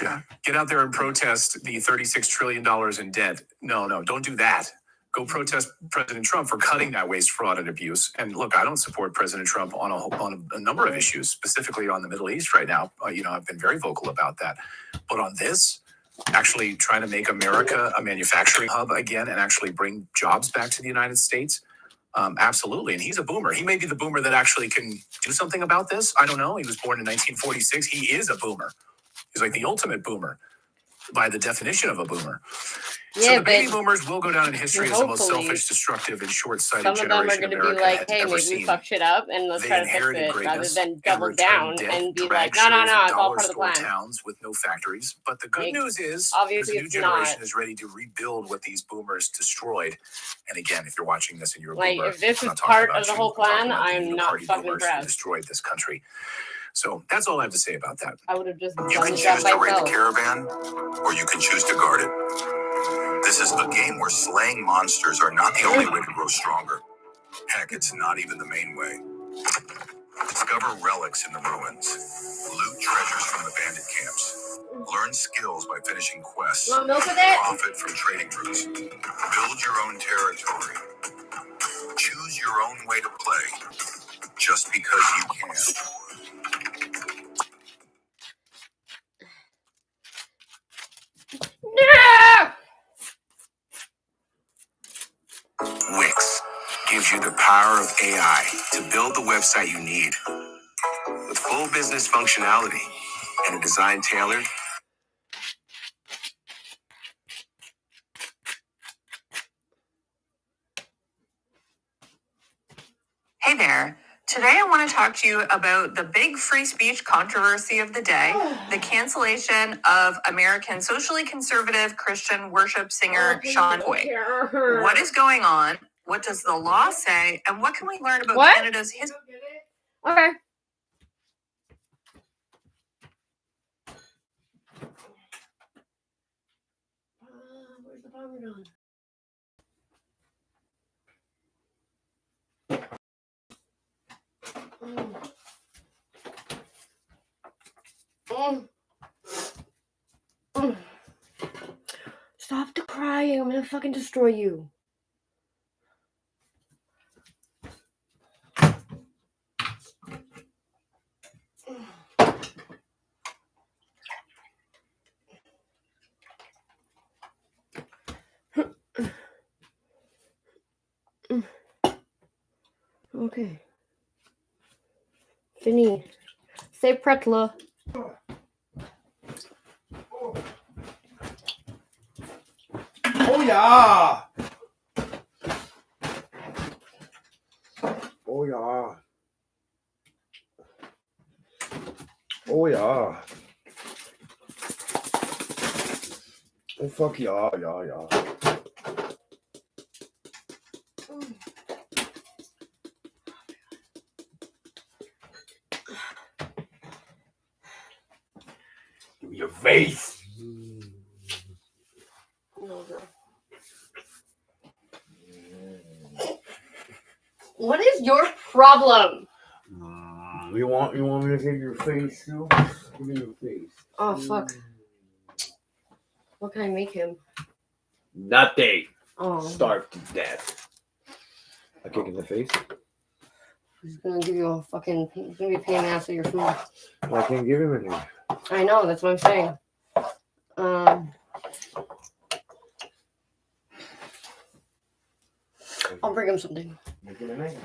Yeah. Get out there and protest the $36 trillion in debt. No, don't do that. Go protest President Trump for cutting that waste, fraud, and abuse. And look, I don't support President Trump on a number of issues, specifically on the Middle East right now. I've been very vocal about that. But on this, actually trying to make America a manufacturing hub again and actually bring jobs back to the United States, absolutely. And he's a boomer. He may be the boomer that actually can do something about this. I don't know. He was born in 1946. He is a boomer. He's like the ultimate boomer by the definition of a boomer. Yeah, so the baby boomers will go down in history as the most selfish, destructive, and short-sighted generation America has ever seen. Some of them are going to be like, hey, maybe we fucked shit up and let's try to fix it, rather than double down and be like, no, it's all part of the plan. Towns with no factories. But the good news is, obviously this new generation is ready to rebuild what these boomers destroyed. And again, if you're watching this and you're a boomer, if this is part of the whole plan, I'm not fucking impressed. Destroyed this country. So that's all I have to say about that. I would have just You can choose to raid the caravan, or you can choose to guard it. This is a game where slaying monsters are not the only way to grow stronger. Heck, it's not even the main way. Discover relics in the ruins. Loot treasures from the bandit camps. Learn skills by finishing quests. Profit from trading routes. Build your own territory. Choose your own way to play. Just because you can. No! Wix gives you the power of AI to build the website you need. With full business functionality and a design tailored. Hey there. Today, I want to talk to you about the big free speech controversy of the day, the cancellation of American socially conservative Christian worship singer Sean Hoy. What is going on? What does the law say? And what can we learn about Canada's history? Okay. Where's the Parmesan? Stop crying. I'm gonna fucking destroy you. Okay. Fini. Say pretla. Oh yeah. Oh yeah. Oh yeah. Oh fuck yeah, yeah, yeah. Give me your face. What is your problem? You want me to give your face too? Give me your face. Oh fuck. What can I make him? Nothing. Oh. Starved to death. A kick in the face? He's gonna give you a fucking. He's gonna be paying ass for your food. Well, I can't give him anything. I know. That's what I'm saying. I'll bring him something. Make it a night.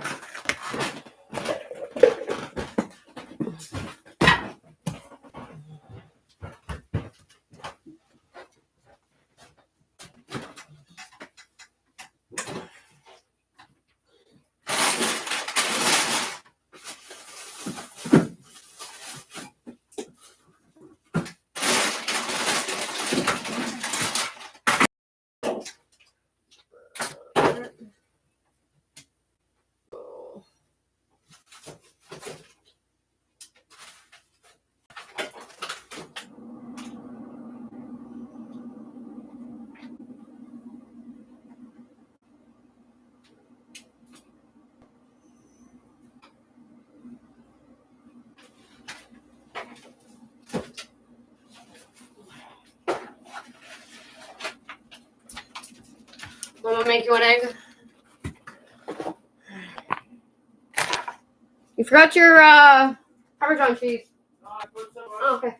I'm gonna make you an egg. You forgot your Parmesan cheese. Oh, okay.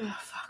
Oh, fuck.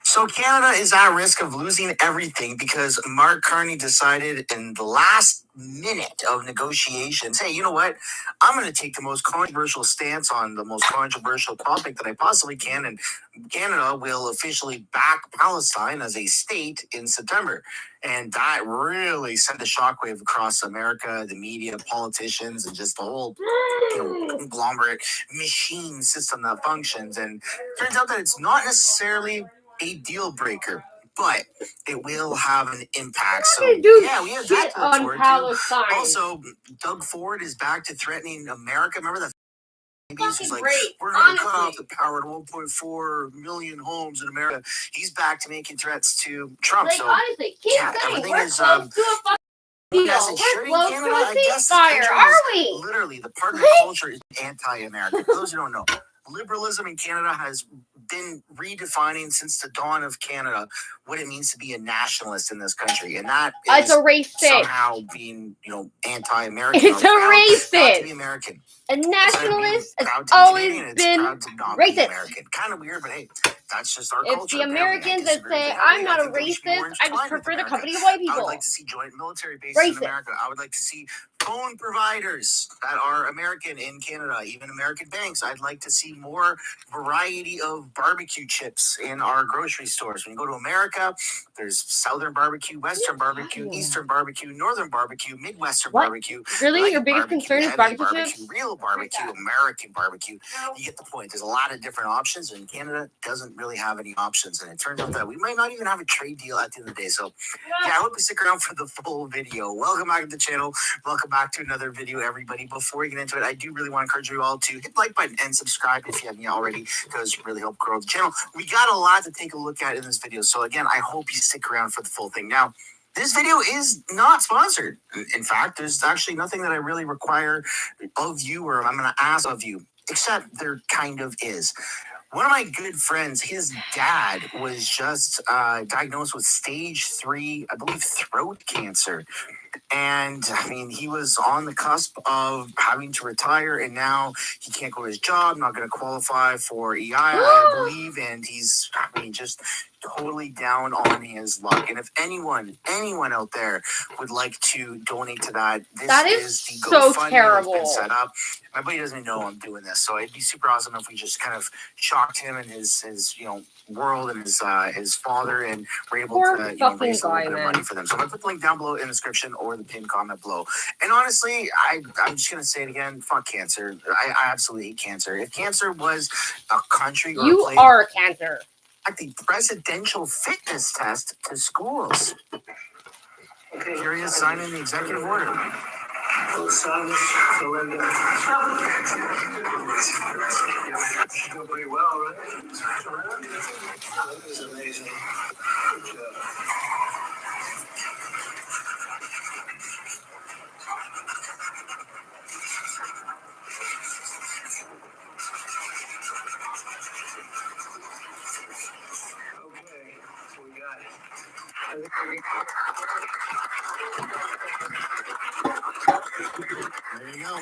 So Canada is at risk of losing everything because Mark Carney decided in the last minute of negotiations, hey, you know what? I'm going to take the most controversial stance on the most controversial topic that I possibly can, and Canada will officially back Palestine as a state in September. And that really sent a shockwave across America, the media, politicians, and just the whole conglomerate machine system that functions. And turns out that it's not necessarily a deal breaker, but it will have an impact. So yeah, we have that to look forward to. Also, Doug Ford is back to threatening America. Remember that? He's like, we're going to cut off the power to 1.4 million homes in America. He's back to making threats to Trump. Like, so honestly, yeah, everything is deal. We're close to a ceasefire, are we? Literally, the partner culture is anti-American. For those who don't know, liberalism in Canada has been redefining since the dawn of Canada what it means to be a nationalist in this country, and that is a racist. Somehow being, anti-American. It's a racist. Not to be American. A nationalist has always been racist. Kind of weird, but hey, that's just our it's culture. It's the Americans that say, I'm not a racist, I just prefer the company of white people. I would like to see joint military bases in America. I would like to see phone providers that are American in Canada, even American banks. I'd like to see more variety of barbecue chips in our grocery stores. When you go to America, there's Southern barbecue, Western barbecue, Eastern barbecue, Northern barbecue, Midwestern barbecue. Really? Your biggest concern is barbecue chips? Real barbecue, American barbecue. You get the point. There's a lot of different options, and Canada doesn't really have any options. And it turns out that we might not even have a trade deal at the end of the day. So, yeah, I hope you stick around for the full video. Welcome back to the channel. Welcome back to another video, everybody. Before we get into it, I do really want to encourage you all to hit the like button and subscribe if you haven't yet already, because it really helps grow the channel. We got a lot to take a look at in this video. So, again, I hope you stick around for the full thing. Now, this video is not sponsored. In fact, there's actually nothing that I really require of you or I'm going to ask of you, except there kind of is. One of my good friends, his dad was just diagnosed with stage 3, I believe, throat cancer. And I mean, he was on the cusp of having to retire, and now he can't go to his job, not going to qualify for EI, I believe. And he's, just totally down on his luck. And if anyone out there would like to donate to that, this is the so GoFundMe terrible. That's been set up. My buddy doesn't know I'm doing this, so it'd be super awesome if we just kind of shocked him and his world and his father, and were able to raise a little bit of money for them. So I'm gonna put the link down below in the description or the pinned comment below. And honestly, I'm just gonna say it again. Fuck cancer. I absolutely hate cancer. If cancer was a country or you a place, are cancer. Like the presidential fitness test to schools. Here he is signing the executive order. Sign this, Melinda. She's doing pretty well, right? That is amazing. Good job. Okay, so we got it. There you go.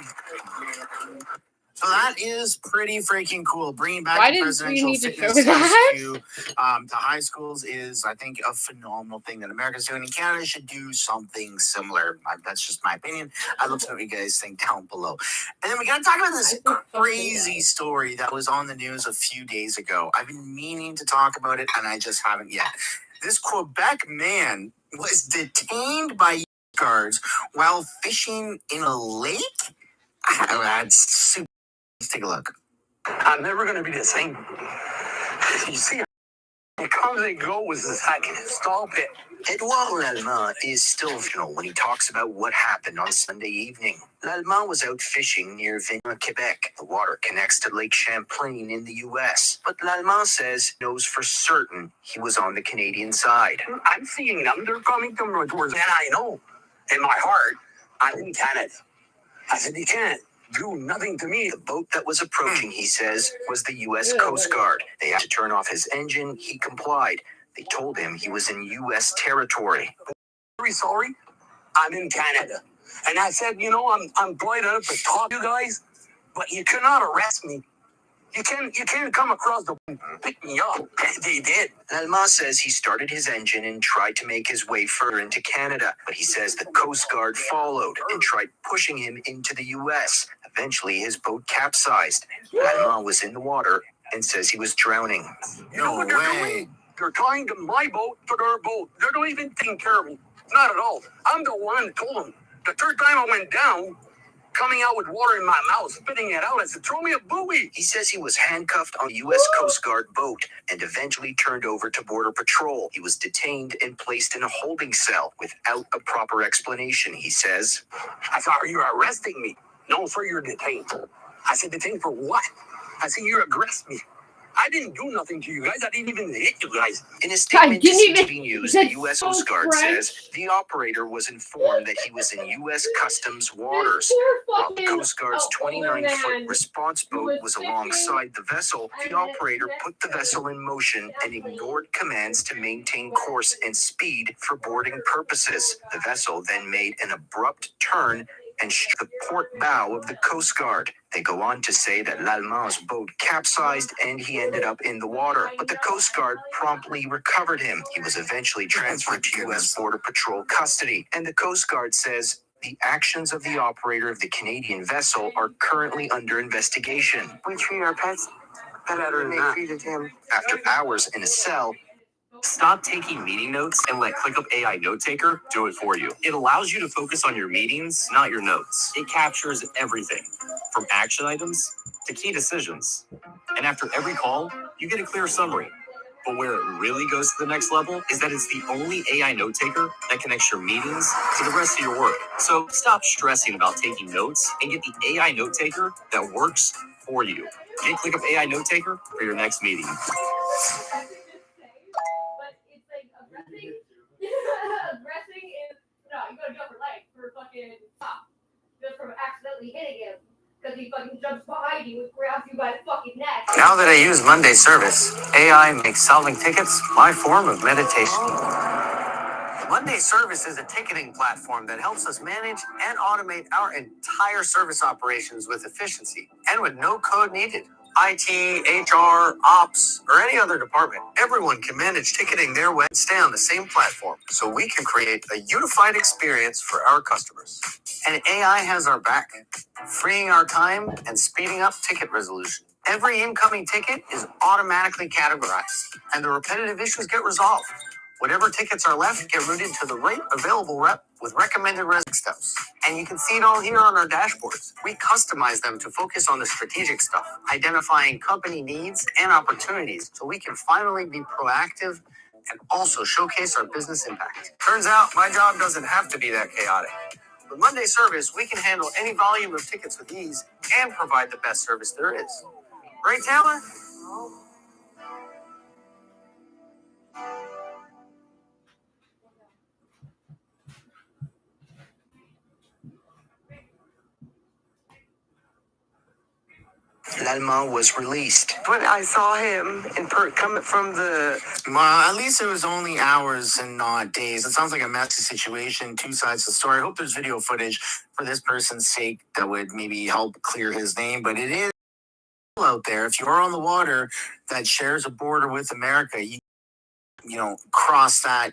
So that is pretty freaking cool. Bringing back Why the did presidential we need to fitness show test that? to high schools is, I think, a phenomenal thing that America's doing. And Canada should do something similar. That's just my opinion. I'd love to know what you guys think down below. And then we got to talk about this crazy story that was on the news a few days ago. I've been meaning to talk about it, and I just haven't yet. This Quebec man was detained by guards while fishing in a lake. That's super. Let's take a look. I'm never going to be the same. You see It comes and goes. It's like stop it. Edouard Lallemand is still emotional when he talks about what happened on Sunday evening. Lallemand was out fishing near Vignes, Quebec. The water connects to Lake Champlain in the U.S. But Lallemand says he knows for certain he was on the Canadian side. I'm seeing them. They're coming towards me. And I know in my heart, I'm in Canada. I said, you can't do nothing to me. The boat that was approaching, he says, was the U.S. Coast Guard. They had to turn off his engine. He complied. They told him he was in U.S. territory. Very sorry. I'm in Canada. And I said, you know, I'm glad enough to talk to you guys, but you cannot arrest me. You can't come across the and pick me up. They did. Lallemand says he started his engine and tried to make his way further into Canada, but he says the Coast Guard followed and tried pushing him into the U.S. Eventually, his boat capsized. Lallemand was in the water and says he was drowning. You know what they're doing? They're tying to my boat to their boat. They're not even taking care of me. Not at all. I'm the one that told them. The third time I went down, coming out with water in my mouth, spitting it out. I said, throw me a buoy. He says he was handcuffed on a U.S. Coast Guard boat and eventually turned over to Border Patrol. He was detained and placed in a holding cell without a proper explanation, he says. I thought, you were arresting me. No, sir, you're detained. I said, detained for what? I said, you aggressed me. I didn't do nothing to you guys. I didn't even hit you guys. In a statement to CTV News, the U.S. Coast Guard says the operator was informed that he was in U.S. Customs waters. While the Coast Guard's 29-foot response boat was alongside the vessel, the operator put the vessel in motion and ignored commands to maintain course and speed for boarding purposes. The vessel then made an abrupt turn and struck the port bow of the Coast Guard. They go on to say that Lallemand boat capsized and he ended up in the water, but the Coast Guard promptly recovered him. He was eventually transferred to U.S. Border Patrol custody, and the Coast Guard says the actions of the operator of the Canadian vessel are currently under investigation. We treat our pets better than they treated him. After hours in a cell, Stop taking meeting notes and let ClickUp AI Note Taker do it for you. It allows you to focus on your meetings, not your notes. It captures everything, from action items to key decisions. And after every call, you get a clear summary. But where it really goes to the next level is that it's the only AI note taker that connects your meetings to the rest of your work. So stop stressing about taking notes and get the AI note taker that works for you. Get ClickUp AI Note Taker for your next meeting. Aggressing is no, you gotta jump for life for fucking stop. Just from accidentally hitting him. Because he fucking jumps behind you and grabs you by the fucking neck. Now that I use Monday Service, AI makes solving tickets my form of meditation. Monday Service is a ticketing platform that helps us manage and automate our entire service operations with efficiency and with no code needed. IT, HR, ops, or any other department, everyone can manage ticketing their way and stay on the same platform so we can create a unified experience for our customers. And AI has our back, freeing our time and speeding up ticket resolution. Every incoming ticket is automatically categorized, and the repetitive issues get resolved. Whatever tickets are left get routed to the right available rep with recommended resolution steps. And you can see it all here on our dashboards. We customize them to focus on the strategic stuff, identifying company needs and opportunities so we can finally be proactive and also showcase our business impact. Turns out my job doesn't have to be that chaotic. With Monday Service, we can handle any volume of tickets with ease and provide the best service there is. Right, Taylor? Lallemand was released. But I saw him coming from the... At least it was only hours and not days. It sounds like a messy situation, two sides to the story. I hope there's video footage for this person's sake that would maybe help clear his name. But it is out there. If you're on the water that shares a border with America, you cross that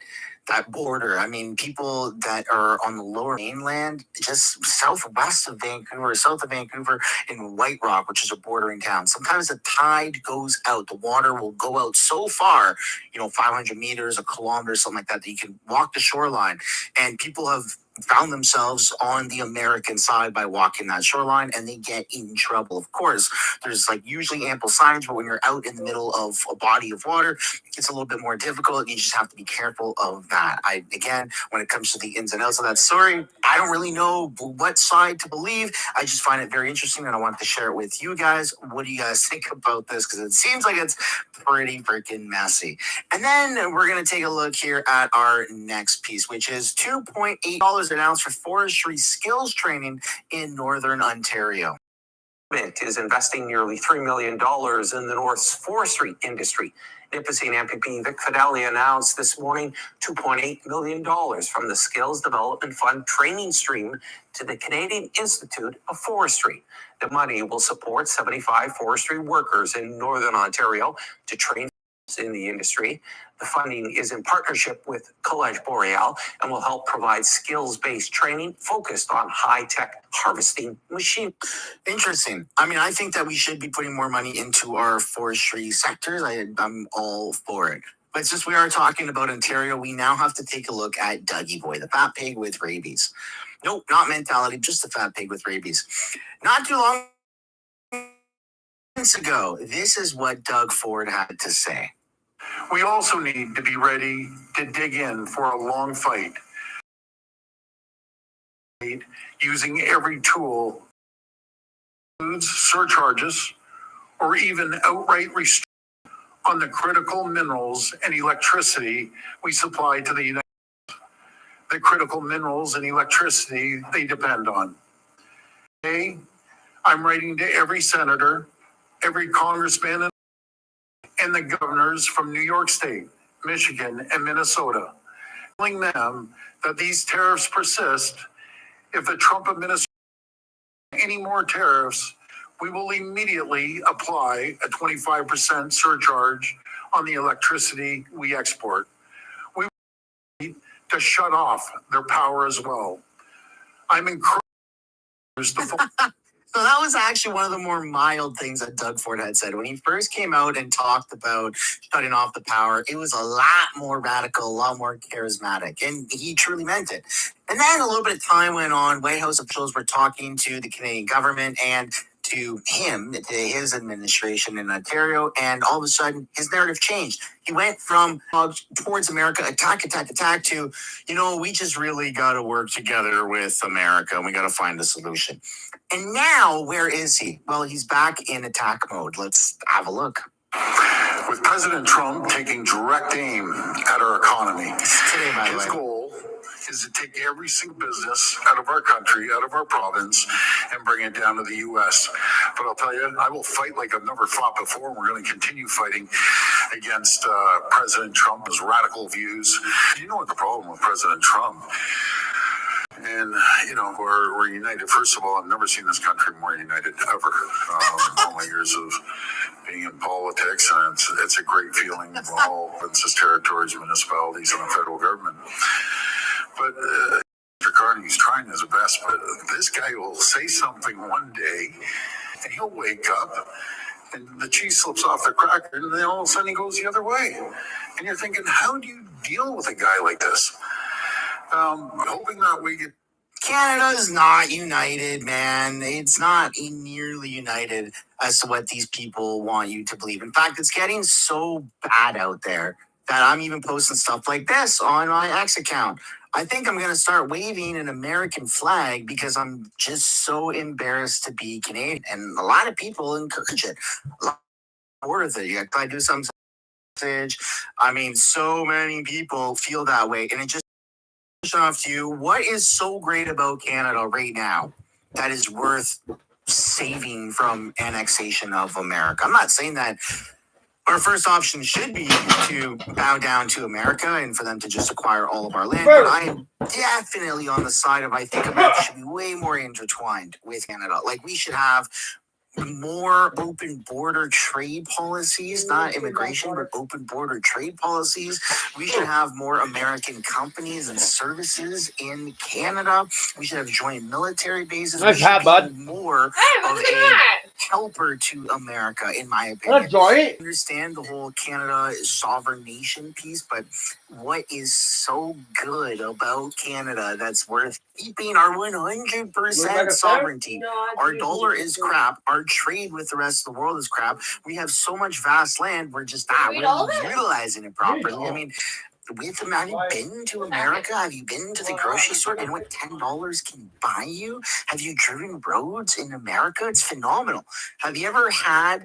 border. I mean, people that are on the lower mainland, just southwest of Vancouver, south of Vancouver in White Rock, which is a bordering town. Sometimes the tide goes out. The water will go out so far, 500 meters, a kilometer, something like that, that you can walk the shoreline. And people have found themselves on the American side by walking that shoreline, and they get in trouble. Of course, there's like usually ample signs, but when you're out in the middle of a body of water, it's a little bit more difficult. You just have to be careful of that. Again, when it comes to the ins and outs of that story, I don't really know what side to believe. I just find it very interesting, and I wanted to share it with you guys. What do you guys think about this? Because it seems like it's pretty freaking messy. And then we're going to take a look here at our next piece, which is $2.8 an ounce for forestry skills training in Northern Ontario. Mint is investing nearly $3 million in the North's forestry industry. Nipissing MPP Vic Fideli announced this morning $2.8 million from the Skills Development Fund training stream to the Canadian Institute of Forestry. The money will support 75 forestry workers in Northern Ontario to train in the industry. The funding is in partnership with College Boreal and will help provide skills-based training focused on high-tech harvesting machines. Interesting. I mean, I think that we should be putting more money into our forestry sectors. I'm all for it. But since we are talking about Ontario, we now have to take a look at Dougie Boy, the fat pig with rabies. Nope, not mentality, just the fat pig with rabies. Not too long ago, this is what Doug Ford had to say. We also need to be ready to dig in for a long fight, using every tool, surcharges, or even outright restrictions on the critical minerals and electricity we supply to the United States. The critical minerals and electricity they depend on. Today, I'm writing to every senator, every congressman, and the governors from New York State, Michigan, and Minnesota, telling them that these tariffs persist. If the Trump administration any more tariffs, we will immediately apply a 25% surcharge on the electricity we export. We need to shut off their power as well. I'm encouraged to So that was actually one of the more mild things that Doug Ford had said. When he first came out and talked about shutting off the power, it was a lot more radical, a lot more charismatic, and he truly meant it. And then a little bit of time went on. White House officials were talking to the Canadian government and to him, to his administration in Ontario, and all of a sudden his narrative changed. He went from towards America, attack, to, we just really got to work together with America and we got to find a solution. And now, where is he? Well, he's back in attack mode. Let's have a look. With President Trump taking direct aim at our economy, Today, by the way. his goal is to take every single business out of our country, out of our province, and bring it down to the U.S. But I'll tell you, I will fight like I've never fought before, and we're going to continue fighting against President Trump's radical views. You know what the problem with President Trump? And, we're united. First of all, I've never seen this country more united ever. All my years of being in politics, and it's a great feeling of all provinces, territories, municipalities, and the federal government. But Mr. Carney's trying his best, but this guy will say something one day, and he'll wake up, and the cheese slips off the cracker, and then all of a sudden he goes the other way. And you're thinking, how do you deal with a guy like this? Hoping that we get... Canada's not united, man. It's not nearly united as to what these people want you to believe. In fact, it's getting so bad out there that I'm even posting stuff like this on my X account. I think I'm going to start waving an American flag because I'm just so embarrassed to be Canadian. And a lot of people encourage it. A lot worth it. You got to do some message. I mean, so many people feel that way. And it just off to you, what is so great about Canada right now that is worth saving from annexation of America? I'm not saying that our first option should be to bow down to America and for them to just acquire all of our land, but I am definitely on the side of I think America should be way more intertwined with Canada. Like we should have more open border trade policies, not immigration, but open border trade policies. We should have more American companies and services in Canada. We should have joint military bases. Nice hat, bud. More of a helper to America, in my opinion. I understand the whole Canada is sovereign nation piece, but what is so good about Canada that's worth keeping our 100% sovereignty? Our dollar is crap. Our trade with the rest of the world is crap. We have so much vast land, we're just not really utilizing it properly. I mean, have you been to America? Have you been to the grocery store and what $10 can buy you? Have you driven roads in America? It's phenomenal. Have you ever had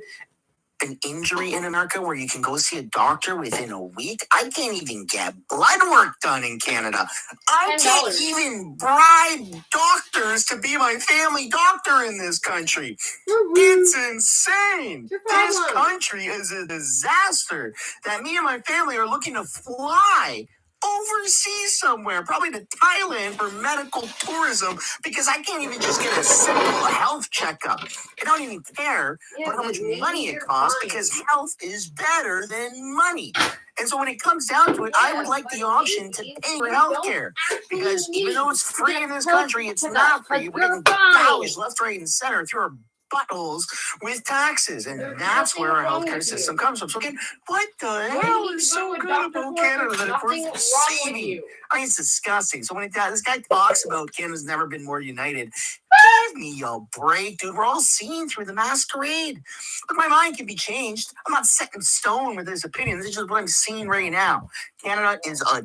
an injury in America where you can go see a doctor within a week? I can't even get blood work done in Canada. I can't even bribe doctors to be my family doctor in this country. It's insane. This country is a disaster that me and my family are looking to fly overseas somewhere, probably to Thailand for medical tourism, because I can't even just get a simple health checkup. I don't even care about how much money it costs, because health is better than money. And so when it comes down to it, I would like the option to pay for health care, because even though it's free in this country, it's not free. We're getting gouged left, right, and center through our buttholes with taxes, and that's where our healthcare system comes from. So again, what the hell is so good about Canada that it's worth saving? I mean, it's disgusting. So when this guy talks about Canada's never been more united, give me a break, dude. We're all seeing through the masquerade. Look, my mind can be changed. I'm not set in stone with this opinion. This is just what I'm seeing right now. Canada is a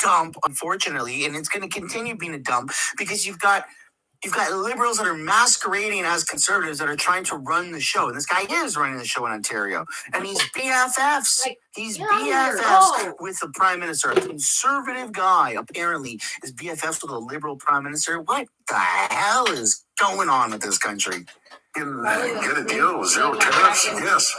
dump, unfortunately, and it's going to continue being a dump because you've got liberals that are masquerading as conservatives that are trying to run the show. And this guy is running the show in Ontario. And he's BFFs. He's BFFs with the prime minister. A conservative guy, apparently, is BFFs with a liberal prime minister. What the hell is going on with this country? Get a deal with zero tariffs? Yes.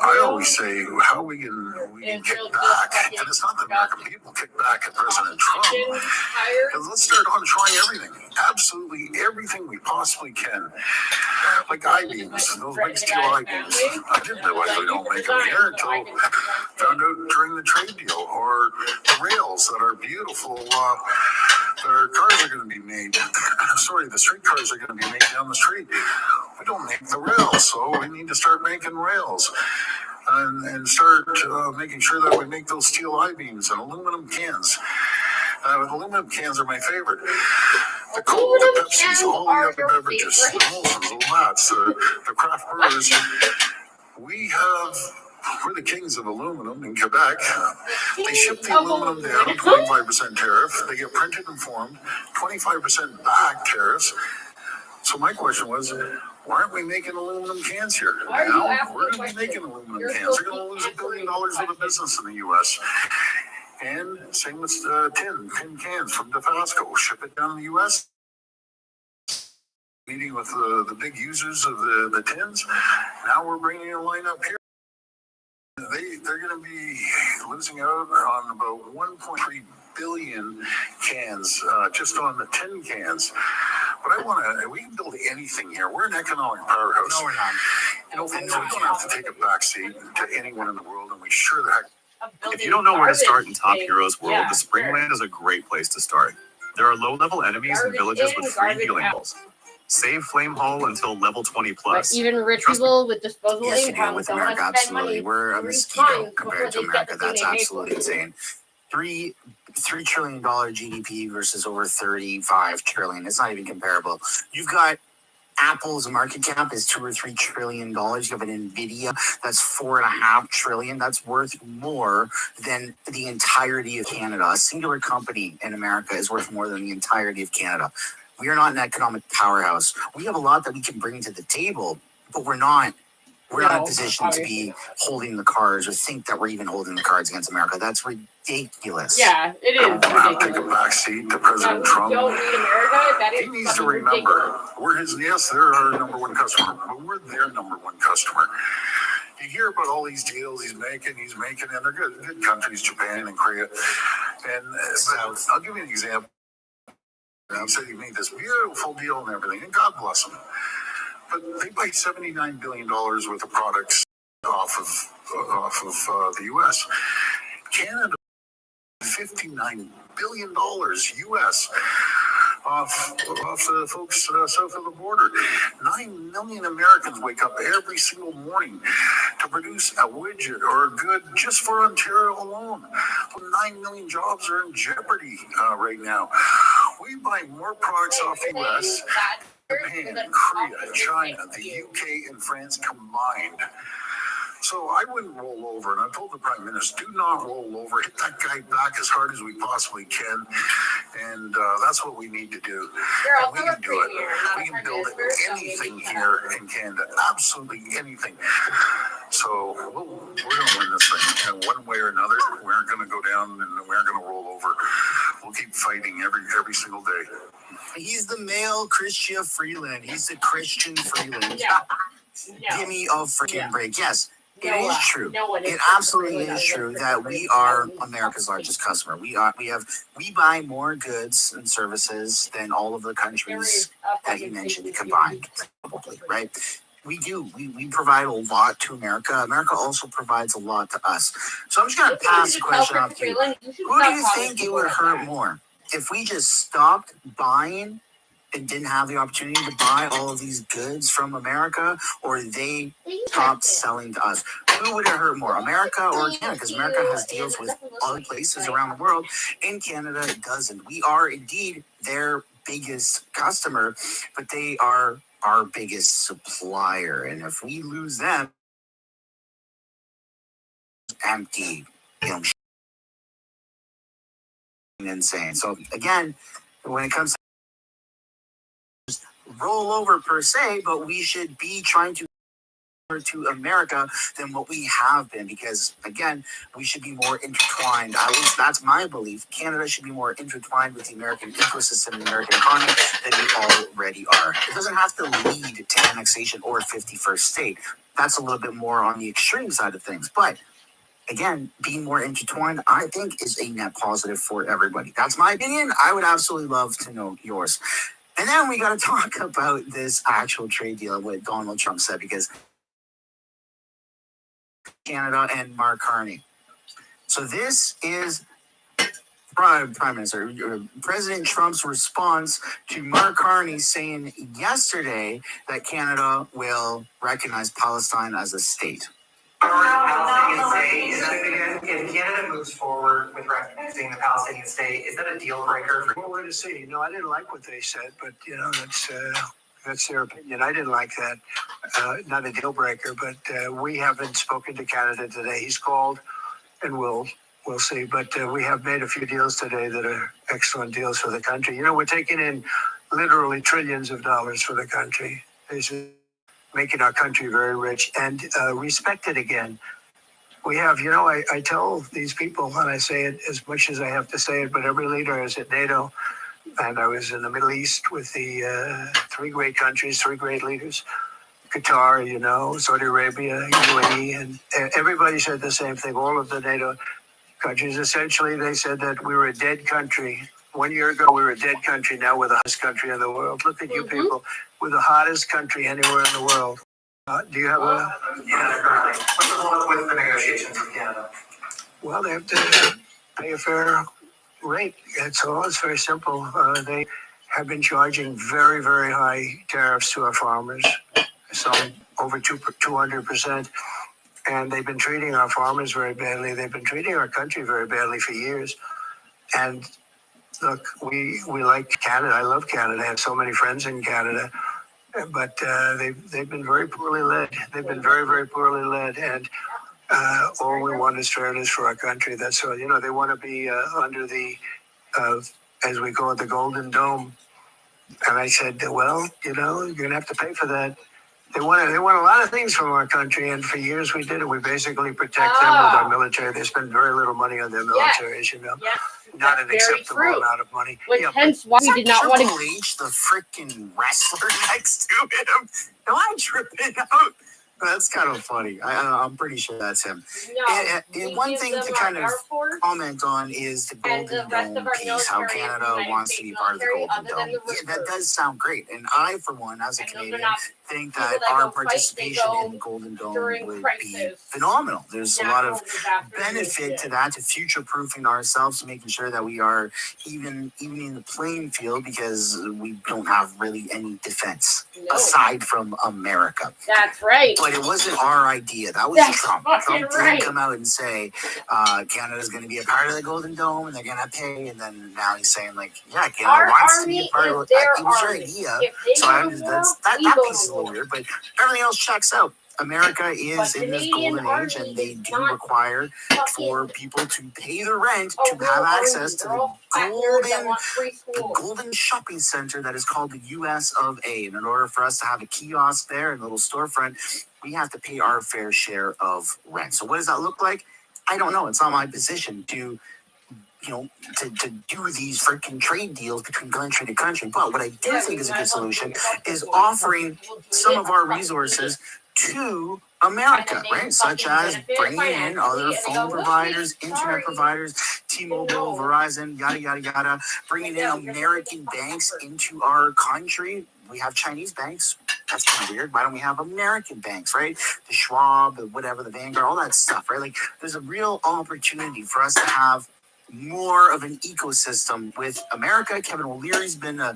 I always say how we can kick back, and it's not the American people kick back at President Trump. Because let's start on trying everything, absolutely everything we possibly can. Like I-beams, those big steel I-beams. I didn't realize we don't make them here until found out during the trade deal. Or the rails that are beautiful. Their cars are going to be made. Sorry, the street cars are going to be made down the street. We don't make the rails, so we need to start making rails. And start making sure that we make those steel I-beams and aluminum cans. Aluminum cans are my favorite. The Coke, the Pepsis, all the other beverages, the Molsons, the Mats, the craft brewers. We're the kings of aluminum in Quebec. They ship the aluminum down, 25% tariff. They get printed and formed, 25% back tariffs. So my question was, why aren't we making aluminum cans here? Now we're going to be making aluminum cans. They're going to lose $1 billion worth of business in the U.S. And same with tin cans from Dofasco. Ship it down to the U.S. Meeting with the big users of the tins. Now we're bringing a line up here. They're going to be losing out on about 1.3 billion cans just on the tin cans. But we can build anything here. We're an economic powerhouse. No, we're not. We don't have to take a backseat to anyone in the world, and we sure the heck. If you don't know where to start in Top Heroes World, the Springland is a great place to start. There are low-level enemies and villages with free healing balls. Save Flame Hall until level 20 plus. But even rich people with disposable income with America, absolutely. We're a mosquito compared to America. That's absolutely insane. $3 trillion GDP versus over 35 trillion. It's not even comparable. You've got Apple's market cap is $2 or $3 trillion. You have an Nvidia that's $4.5 trillion. That's worth more than the entirety of Canada. A singular company in America is worth more than the entirety of Canada. We are not an economic powerhouse. We have a lot that we can bring to the table, but we're not in a position to be holding the cards or think that we're even holding the cards against America. That's ridiculous. Yeah, it is. Don't have to take a backseat to President Trump. He needs to remember, they're our number one customer, but we're their number one customer. You hear about all these deals he's making, and they're good countries, Japan and Korea. And I'll give you an example. He said he made this beautiful deal and everything, and God bless him. But they buy $79 billion worth of products off of the U.S. Canada, $59 billion U.S. off the folks south of the border. 9 million Americans wake up every single morning to produce a widget or a good just for Ontario alone. 9 million jobs are in jeopardy right now. We buy more products off US, Japan, Korea, China, the UK, and France combined. So I wouldn't roll over, and I told the Prime Minister, do not roll over. Hit that guy back as hard as we possibly can, and that's what we need to do. And we can do it. We can build anything here in Canada, absolutely anything. So we're going to win this thing, and one way or another. We aren't going to go down, and we aren't going to roll over. We'll keep fighting every single day. He's the male Christian Freeland. He's the Christian Freeland. Give me a freaking break. Yes. It is true. It absolutely is true that we are America's largest customer. We buy more goods and services than all of the countries that you mentioned combined, probably, right? We do. We provide a lot to America. America also provides a lot to us. So I'm just going to pass the question off to you. Who do you think it would hurt more? If we just stopped buying and didn't have the opportunity to buy all of these goods from America, or they stopped selling to us? Who would it hurt more, America or Canada? Because America has deals with other places around the world, and Canada doesn't. We are indeed their biggest customer, but they are our biggest supplier. And if we lose them, empty, insane. So again, when it comes to roll over per se, but we should be trying to America than what we have been, because again, we should be more intertwined. At least that's my belief. Canada should be more intertwined with the American ecosystem and the American economy than we already are. It doesn't have to lead to annexation or 51st state. That's a little bit more on the extreme side of things. But again, being more intertwined, I think, is a net positive for everybody. That's my opinion. I would absolutely love to know yours. And then we got to talk about this actual trade deal, what Donald Trump said, because Canada and Mark Carney. So this is Prime Minister, President Trump's response to Mark Carney saying yesterday that Canada will recognize Palestine as a state. If Canada moves forward with recognizing the Palestinian state, is that a deal breaker? Well, we're to see. I didn't like what they said, but that's their opinion. I didn't like that. Not a deal breaker, but we haven't spoken to Canada today. He's called, and we'll see. But we have made a few deals today that are excellent deals for the country. We're taking in literally trillions of dollars for the country. This is making our country very rich and respected again. We have, I tell these people, and I say it as much as I have to say it, but every leader is at NATO. And I was in the Middle East with the three great countries, three great leaders, Qatar, Saudi Arabia, UAE, and everybody said the same thing. All of the NATO countries, essentially, they said that we were a dead country. 1 year ago, we were a dead country. Now we're the hottest country in the world. Look at you people. We're the hottest country anywhere in the world. Do you have a... Yeah, what's the hold with the negotiations with Canada? Well, they have to pay a fair rate. That's all. It's very simple. They have been charging very, very high tariffs to our farmers, some over 200%. And they've been treating our farmers very badly. They've been treating our country very badly for years. And look, we like Canada. I love Canada. I have so many friends in Canada. But they've been very poorly led. They've been very, very poorly led. And all we want is fairness for our country. That's all. They want to be under the, as we call it, the Golden Dome. And I said, well, you're going to have to pay for that. They want a lot of things from our country, and for years we did it. We basically protect them with our military. They spend very little money on their military, as you know. Yes. Not an acceptable amount of money. Hence why we did not want to... H, the freaking wrestler next to him. Am I tripping out? That's kind of funny. I'm pretty sure that's him. No, And one thing to kind of comment on is the Golden Dome piece, how Canada wants to be part of the Golden Dome. Yeah, that does sound great. And I, for one, as a Canadian, think that our participation in the Golden Dome would be phenomenal. There's a lot of benefit to that, to future-proofing ourselves, to making sure that we are even in the playing field, because we don't have really any defense aside from America. That's right. But it wasn't our idea. That was Trump. Trump did come out and say Canada's going to be a part of the Golden Dome and they're going to pay. And then now he's saying, like, yeah, Canada wants to be a part of it. It was your idea. So that piece is a little weird, but everything else checks out. America is in this golden age, and they do require for people to pay the rent to have access to the golden shopping center that is called the US of A. And in order for us to have a kiosk there and a little storefront, we have to pay our fair share of rent. So what does that look like? I don't know. It's not my position to do these freaking trade deals between country to country. But what I do think is a good solution is offering some of our resources to America, right? Such as bringing in other phone providers, internet providers, T-Mobile, Verizon, yada, yada, yada, bringing in American banks into our country. We have Chinese banks. That's kind of weird. Why don't we have American banks, right? The Schwab, the whatever, the Vanguard, all that stuff, right? Like, there's a real opportunity for us to have more of an ecosystem with America. Kevin O'Leary's been a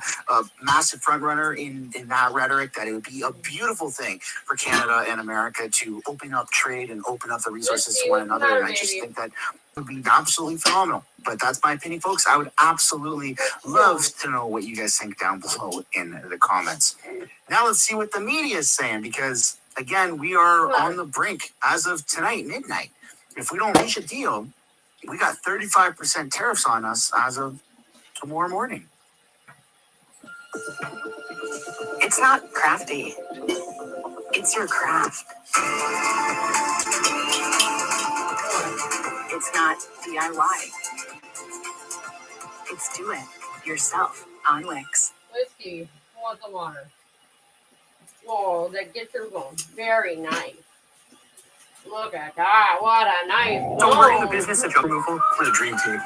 massive front runner in that rhetoric, that it would be a beautiful thing for Canada and America to open up trade and open up the resources to one another. And I just think that would be absolutely phenomenal. But that's my opinion, folks. I would absolutely love to know what you guys think down below in the comments. Now let's see what the media is saying, because again, we are on the brink as of tonight, midnight. If we don't reach a deal, we got 35% tariffs on us as of tomorrow morning. It's not crafty. It's your craft. It's not DIY. It's do it yourself on Wix. Whiskey. Who wants the water? Whoa, that gets her going. Very nice. Look at that. What a nice So we're in the business of removal. We're the dream team.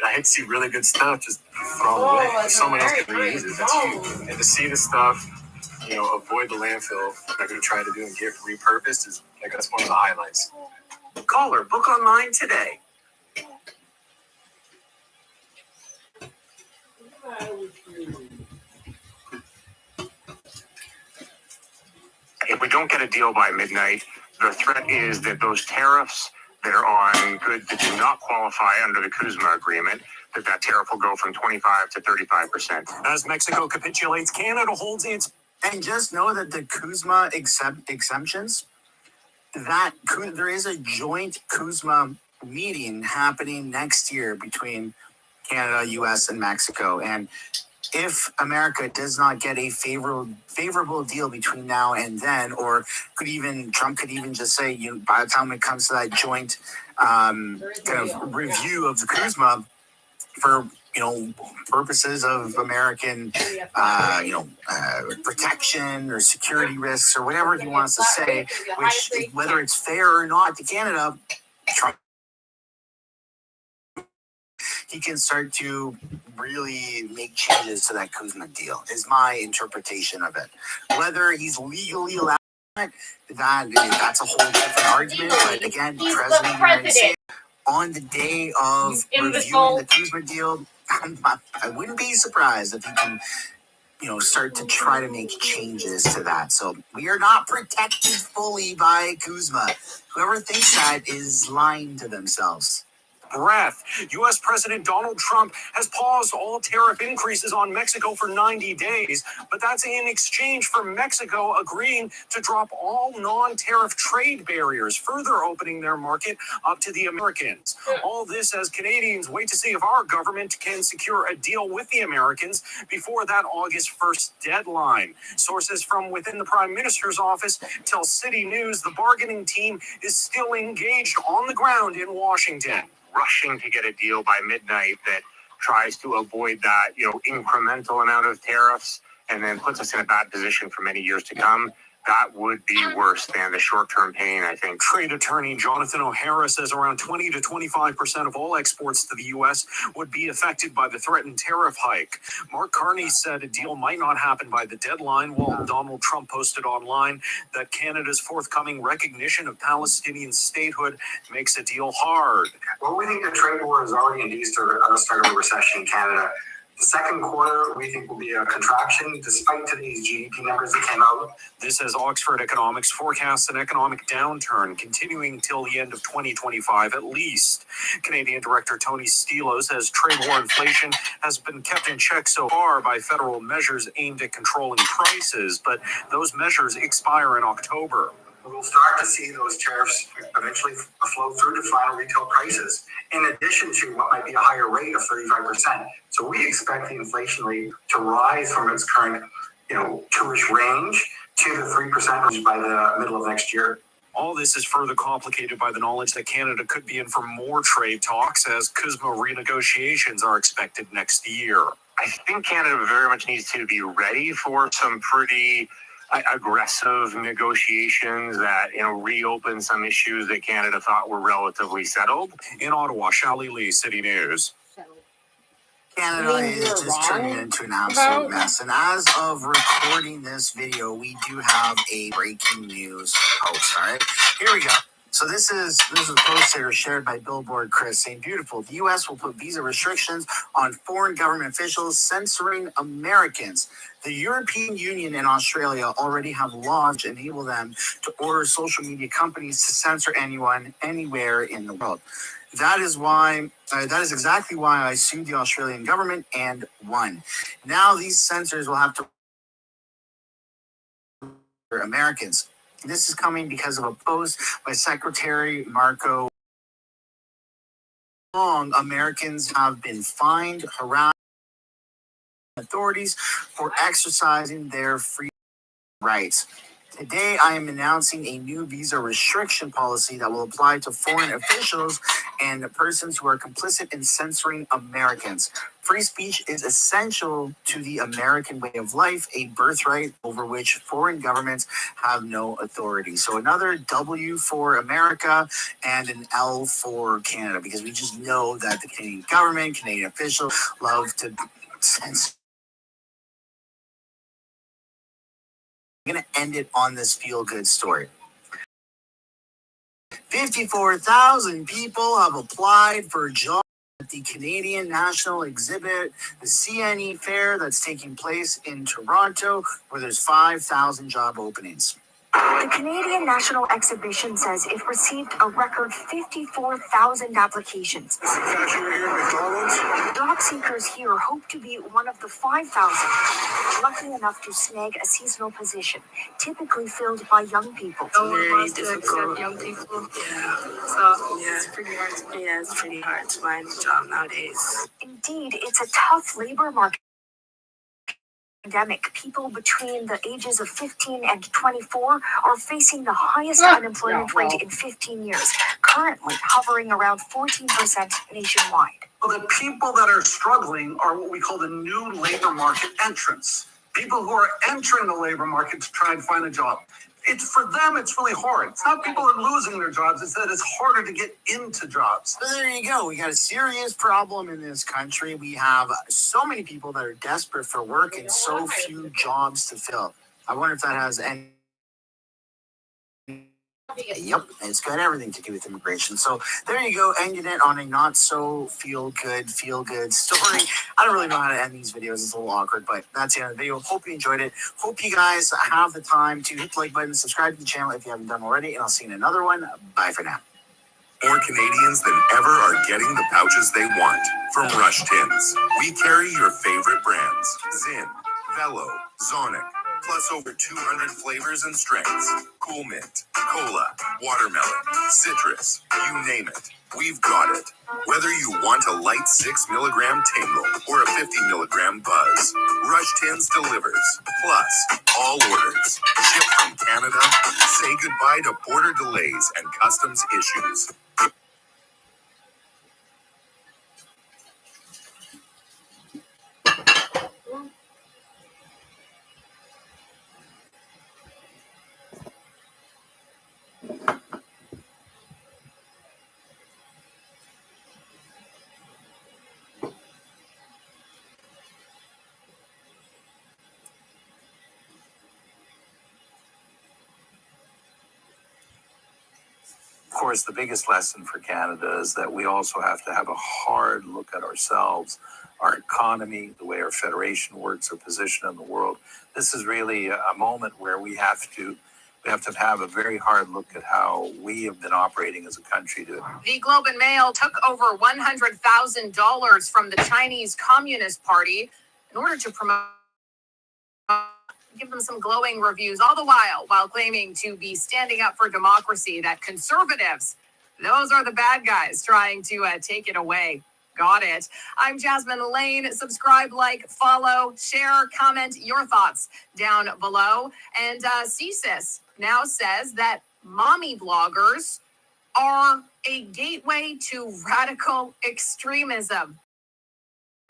I see really good stuff just thrown away. Someone else can reuse it. That's huge. And to see the stuff, avoid the landfill, they're going to try to do and get repurposed is like, that's one of the highlights. Call or book online today. If we don't get a deal by midnight, the threat is that those tariffs that are on goods that do not qualify under the CUSMA agreement, that tariff will go from 25 to 35%. As Mexico capitulates, Canada holds its... And just know that the CUSMA exemptions, that there is a joint CUSMA meeting happening next year between Canada, US, and Mexico. And if America does not get a favorable deal between now and then, or Trump could even just say, by the time it comes to that joint kind of review of the CUSMA for purposes of American protection or security risks or whatever he wants to say, which whether it's fair or not to Canada, Trump, he can start to really make changes to that CUSMA deal, is my interpretation of it. Whether he's legally allowed it, that's a whole different argument. But again, President of the United States, on the day of reviewing the CUSMA deal, I wouldn't be surprised if he can, start to try to make changes to that. So we are not protected fully by CUSMA. Whoever thinks that is lying to themselves. Breath. U.S. President Donald Trump has paused all tariff increases on Mexico for 90 days, but that's in exchange for Mexico agreeing to drop all non-tariff trade barriers, further opening their market up to the Americans. All this as Canadians wait to see if our government can secure a deal with the Americans before that August 1st deadline. Sources from within the Prime Minister's office tell City News the bargaining team is still engaged on the ground in Washington. Rushing to get a deal by midnight that tries to avoid that, incremental amount of tariffs and then puts us in a bad position for many years to come. that would be worse than the short-term pain, I think. Trade attorney Jonathan O'Hara says around 20 to 25% of all exports to the U.S. would be affected by the threatened tariff hike. Mark Carney said a deal might not happen by the deadline, while Donald Trump posted online that Canada's forthcoming recognition of Palestinian statehood makes a deal hard. Well, we think the trade war is already induced a start of a recession in Canada. The second quarter, we think, will be a contraction despite today's GDP numbers that came out. This as Oxford Economics forecasts an economic downturn continuing till the end of 2025 at least. Canadian Director Tony Stilo says trade war inflation has been kept in check so far by federal measures aimed at controlling prices, but those measures expire in October. We'll start to see those tariffs eventually flow through to final retail prices, in addition to what might be a higher rate of 35%. So we expect the inflation rate to rise from its current, 2-ish range to the 3% range by the middle of next year. All this is further complicated by the knowledge that Canada could be in for more trade talks as CUSMA renegotiations are expected next year. I think Canada very much needs to be ready for some pretty aggressive negotiations that reopen some issues that Canada thought were relatively settled. In Ottawa, Shally Lee, City News. Canada is just turning into an absolute mess. And as of recording this video, we do have a breaking news post. All right, here we go. So this is a post here shared by Billboard Chris saying, beautiful, the U.S. will put visa restrictions on foreign government officials censoring Americans. The European Union and Australia already have laws to enable them to order social media companies to censor anyone, anywhere in the world. That is exactly why I sued the Australian government and won. Now these censors will have to Americans. This is coming because of a post by Secretary Marco. Americans have been fined, harassed authorities for exercising their free rights. Today, I am announcing a new visa restriction policy that will apply to foreign officials and persons who are complicit in censoring Americans. Free speech is essential to the American way of life, a birthright over which foreign governments have no authority. So another W for America and an L for Canada, because we just know that the Canadian government, Canadian officials love to censor. I'm going to end it on this feel-good story. 54,000 people have applied for jobs at the Canadian National Exhibit, the CNE Fair that's taking place in Toronto, where there's 5,000 job openings. The Canadian National Exhibition says it received a record 54,000 applications. Job seekers here hope to be one of the 5,000 lucky enough to snag a seasonal position, typically filled by young people. Very difficult. Young people. Yeah. So it's pretty hard. It's pretty hard to find a job nowadays. Indeed, it's a tough labor market. Pandemic, people between the ages of 15 and 24 are facing the highest unemployment rate in 15 years, currently hovering around 14% nationwide. Well, the people that are struggling are what we call the new labor market entrants. People who are entering the labor market to try and find a job. For them, it's really hard. It's not people are losing their jobs. It's that it's harder to get into jobs. So there you go. We got a serious problem in this country. We have so many people that are desperate for work and so few jobs to fill. I wonder if that has any... Yep, it's got everything to do with immigration. So there you go, ending it on a not so feel good story. I don't really know how to end these videos. It's a little awkward, but that's the end of the video. Hope you enjoyed it. Hope you guys have the time to hit the like button, subscribe to the channel if you haven't done already, and I'll see you in another one. Bye for now. More Canadians than ever are getting the pouches they want from Rush Tins. We carry your favorite brands: Zin, Velo, Zonic, plus over 200 flavors and strengths. Cool Mint, Cola, Watermelon, Citrus, you name it. We've got it. Whether you want a light 6-milligram tingle or a 50-milligram buzz, Rush Tins delivers. Plus, all orders ship from Canada. Say goodbye to border delays and customs issues. Of course, the biggest lesson for Canada is that we also have to have a hard look at ourselves, our economy, the way our federation works, our position in the world. This is really a moment where we have to have a very hard look at how we have been operating as a country. The Globe and Mail took over $100,000 from the Chinese Communist Party in order to promote, give them some glowing reviews, all the while claiming to be standing up for democracy, that conservatives, those are the bad guys trying to take it away. Got it. I'm Jasmine Lane. Subscribe, like, follow, share, comment your thoughts down below. And CSIS now says that mommy bloggers are a gateway to radical extremism.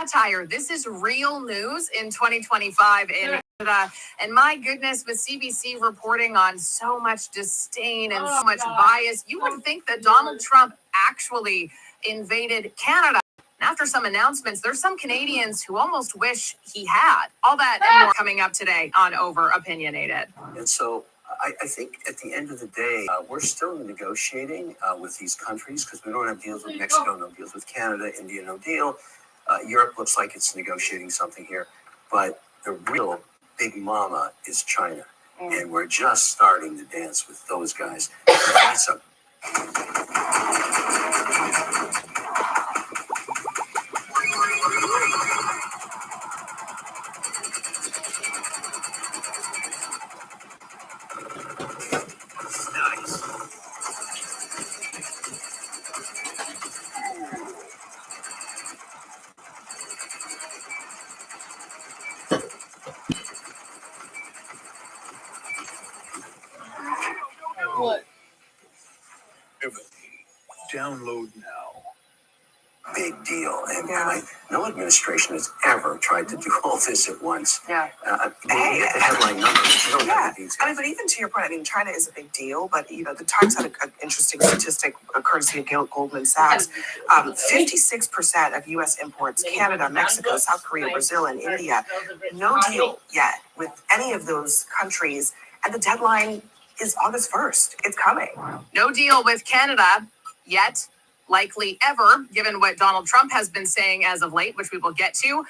Satire. This is real news in 2025 in Canada. And my goodness, with CBC reporting on so much disdain and so much bias, you would think that Donald Trump actually invaded Canada. After some announcements, there's some Canadians who almost wish he had. All that and more coming up today on Over Opinionated. And so I think at the end of the day, we're still negotiating with these countries because we don't have deals with Mexico, no deals with Canada, India, no deal. Europe looks like it's negotiating something here. But the real big mama is China. And we're just starting to dance with those guys. That's a What? Download now. big deal. And no administration has ever tried to do all this at once. Yeah. You get the headline numbers. You don't have the details. I mean, but even to your point, I mean, China is a big deal, but the Times had an interesting statistic, courtesy of Goldman Sachs. 56% of U.S. imports, Canada, Mexico, South Korea, Brazil, and India, no deal yet with any of those countries, and the deadline is August 1st. It's coming. No deal with Canada yet. Likely ever, given what Donald Trump has been saying as of late, which we will get to.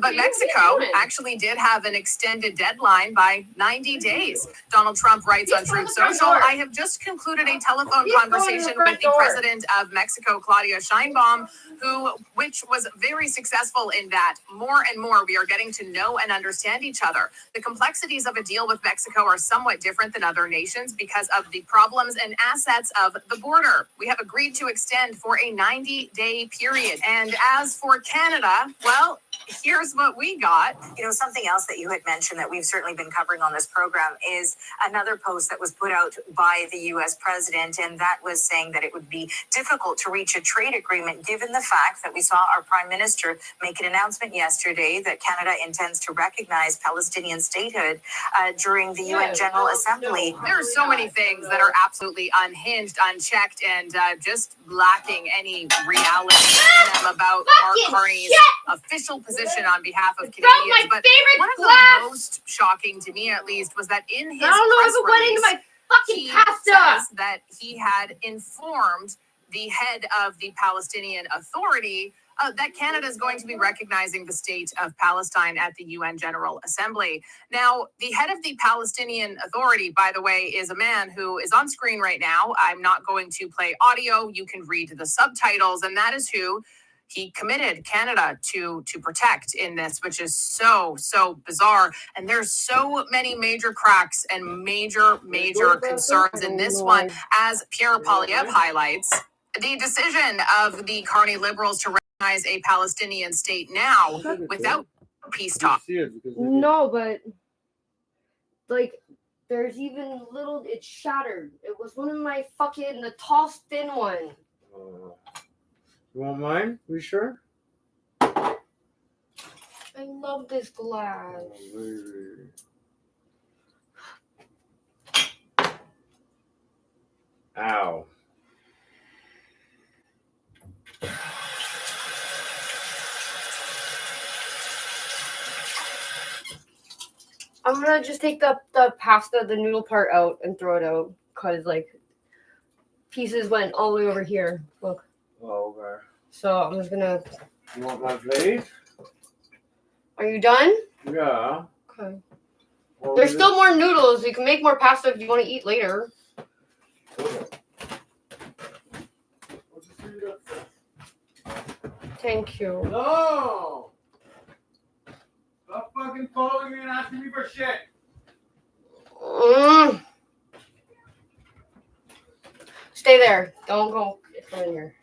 But Mexico actually did have an extended deadline by 90 days. Donald Trump writes on Truth Social, I have just concluded a telephone conversation with the president of Mexico, Claudia Sheinbaum, which was very successful in that more and more we are getting to know and understand each other. The complexities of a deal with Mexico are somewhat different than other nations because of the problems and assets of the border. We have agreed to extend for a 90-day period. And as for Canada, well, here's what we got. Something else that you had mentioned that we've certainly been covering on this program is another post that was put out by the U.S. president, and that was saying that it would be difficult to reach a trade agreement given the fact that we saw our prime minister make an announcement yesterday that Canada intends to recognize Palestinian statehood during the UN General Assembly. There are so many things that are absolutely unhinged, unchecked, and just lacking any reality in them about Mark Carney's official position on behalf of Canadians. But one of the most shocking to me, at least, was that in his press release, he says that he had informed the head of the Palestinian Authority that Canada is going to be recognizing the state of Palestine at the UN General Assembly. Now, the head of the Palestinian Authority, by the way, is a man who is on screen right now. I'm not going to play audio. You can read the subtitles, and that is who he committed Canada to protect in this, which is so bizarre. And there's so many major cracks and major concerns in this one, as Pierre Poilievre highlights. The decision of the Carney Liberals to recognize a Palestinian state now without peace talk. No, but there's even little. It's shattered. It was one of my the tall, thin one. You want mine? You sure? I love this glass. Ow. I'm gonna just take the pasta, the noodle part out and throw it out, cause pieces went all the way over here. Look. Oh, okay. So I'm just gonna. You want my plate? Are you done? Yeah. Okay. Well, There's still more noodles. You can make more pasta if you want to eat later. Thank you. No! Stop fucking calling me and asking me for shit. Stay there. Don't go in here.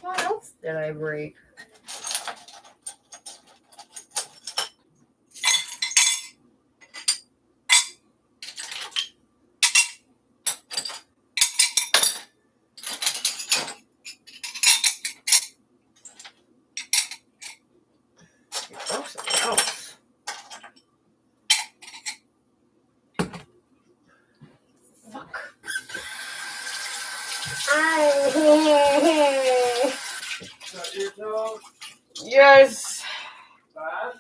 What else did I break? Something else. Fuck. Yes. Bad?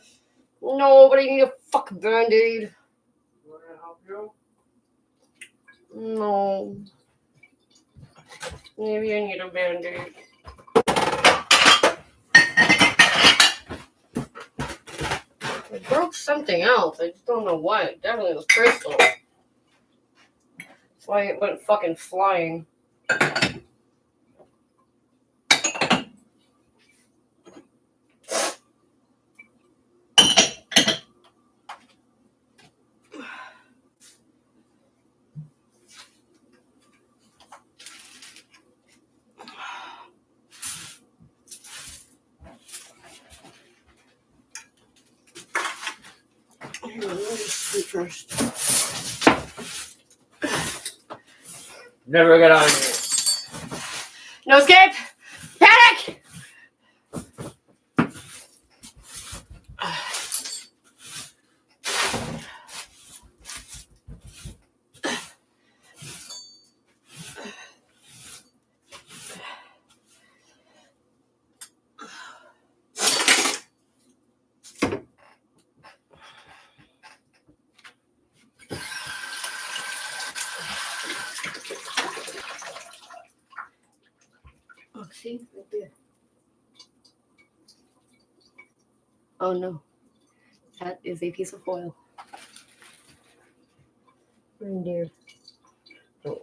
No, but I need a fucking band-aid. Want me to help you? No. Maybe I need a band-aid. I broke something else. I just don't know what. It definitely was crystal. That's why it went fucking flying. First. Never get out of here. No escape! Panic! Oh, see? Right there. Oh, no. That is a piece of foil. Reindeer. Oh.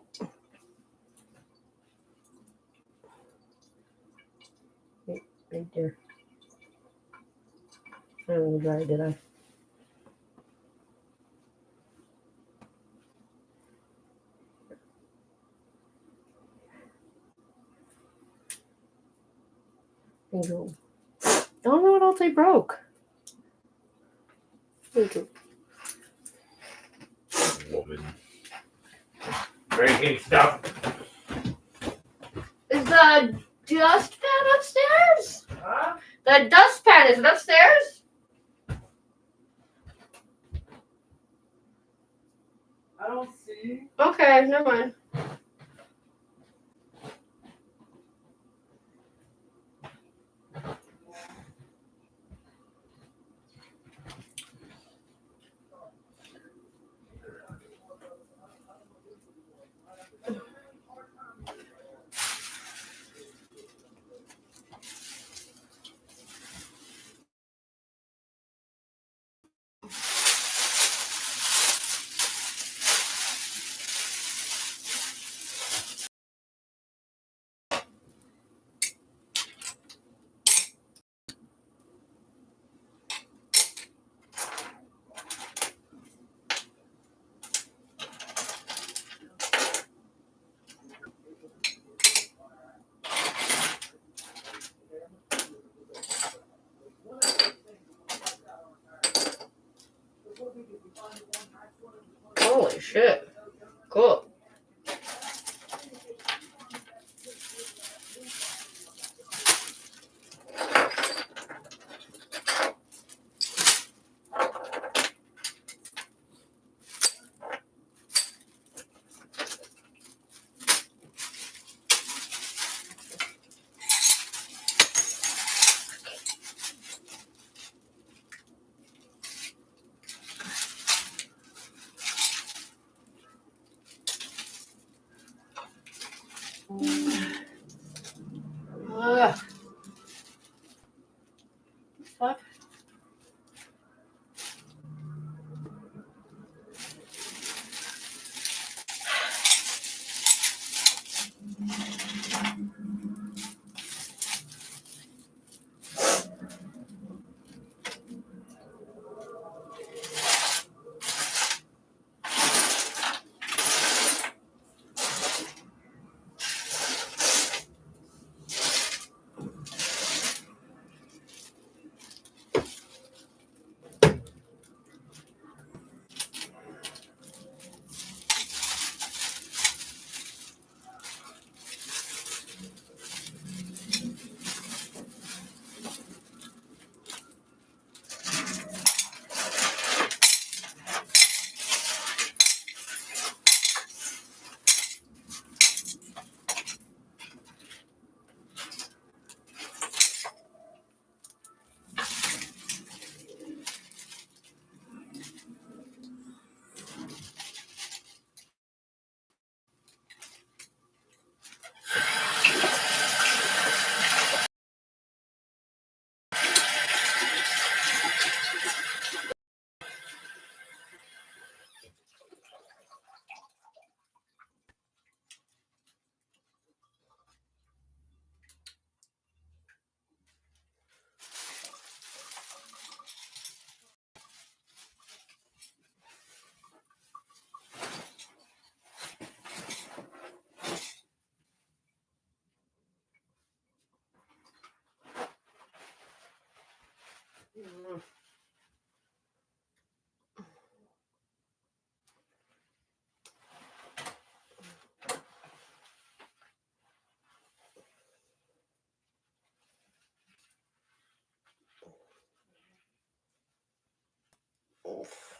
Right there. I don't know dry, did I? Angel. I don't know what else I broke. Angel. Woman. Breaking stuff. Is the dustpan upstairs? Huh? The dustpan, is it upstairs? I don't see. Okay, never mind. shit. Cool. Fuck. Oof.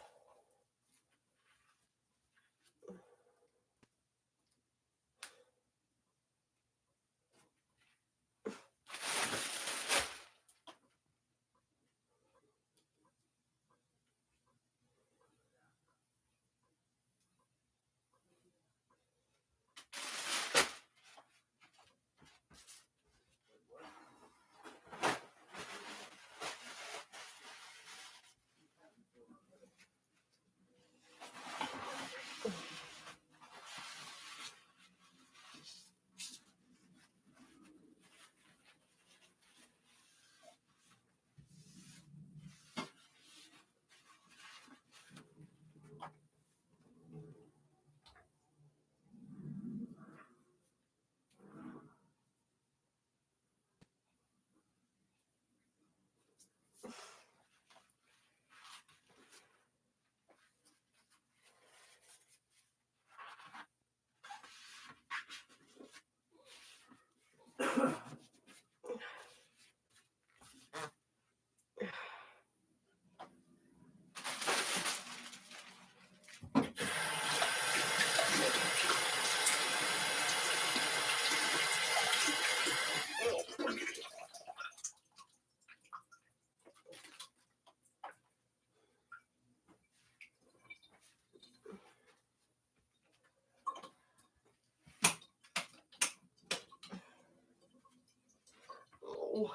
Oh.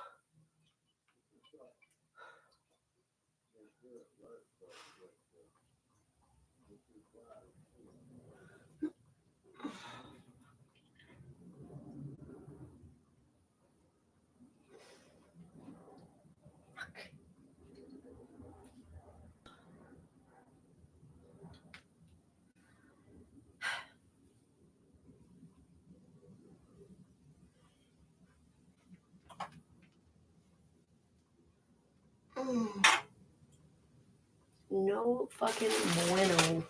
No fucking bueno.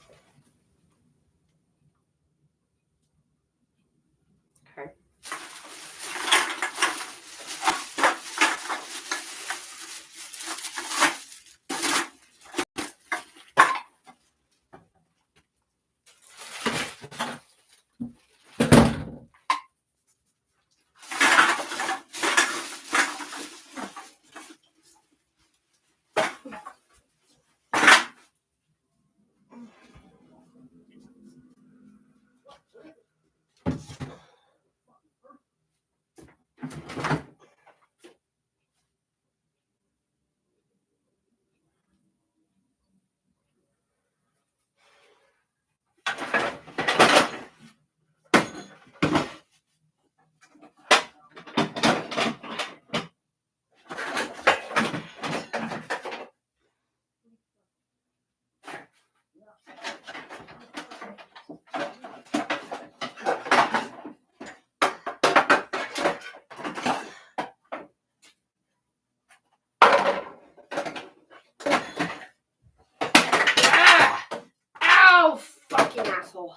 awful.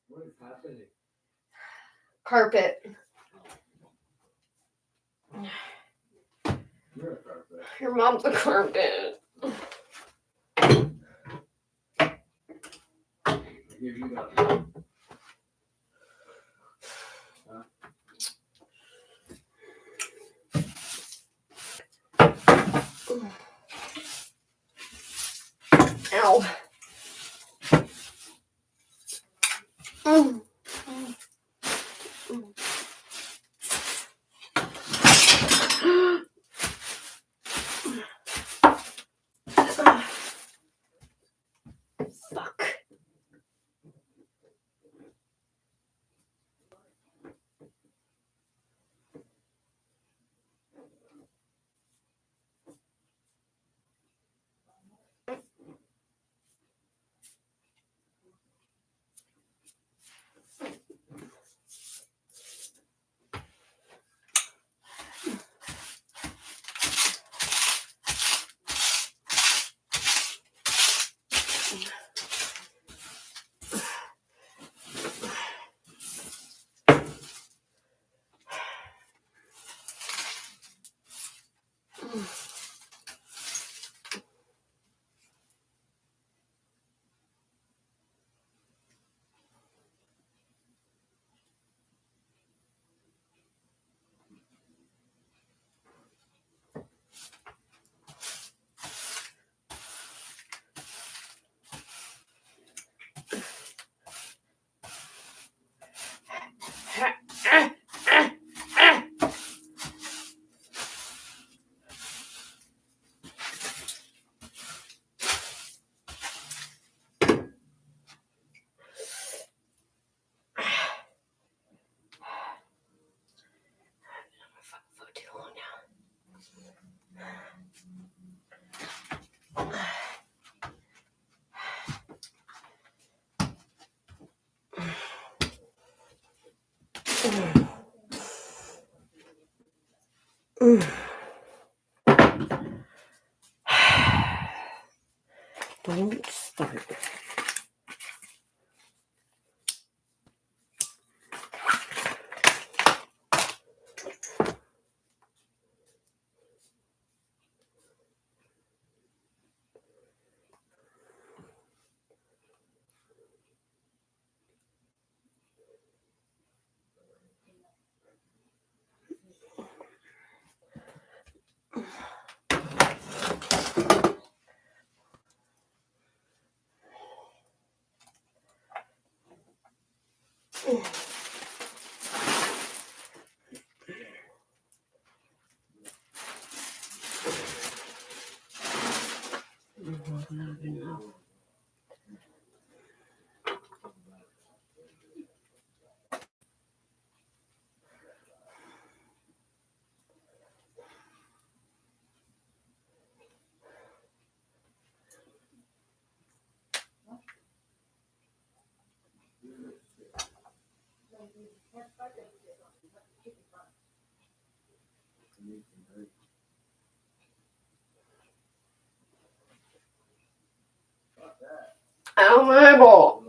What is happening? Carpet. You're a carpet. Your mom's a carpet. I give you that. Ow. Fuck. Don't start. Ow, my ball.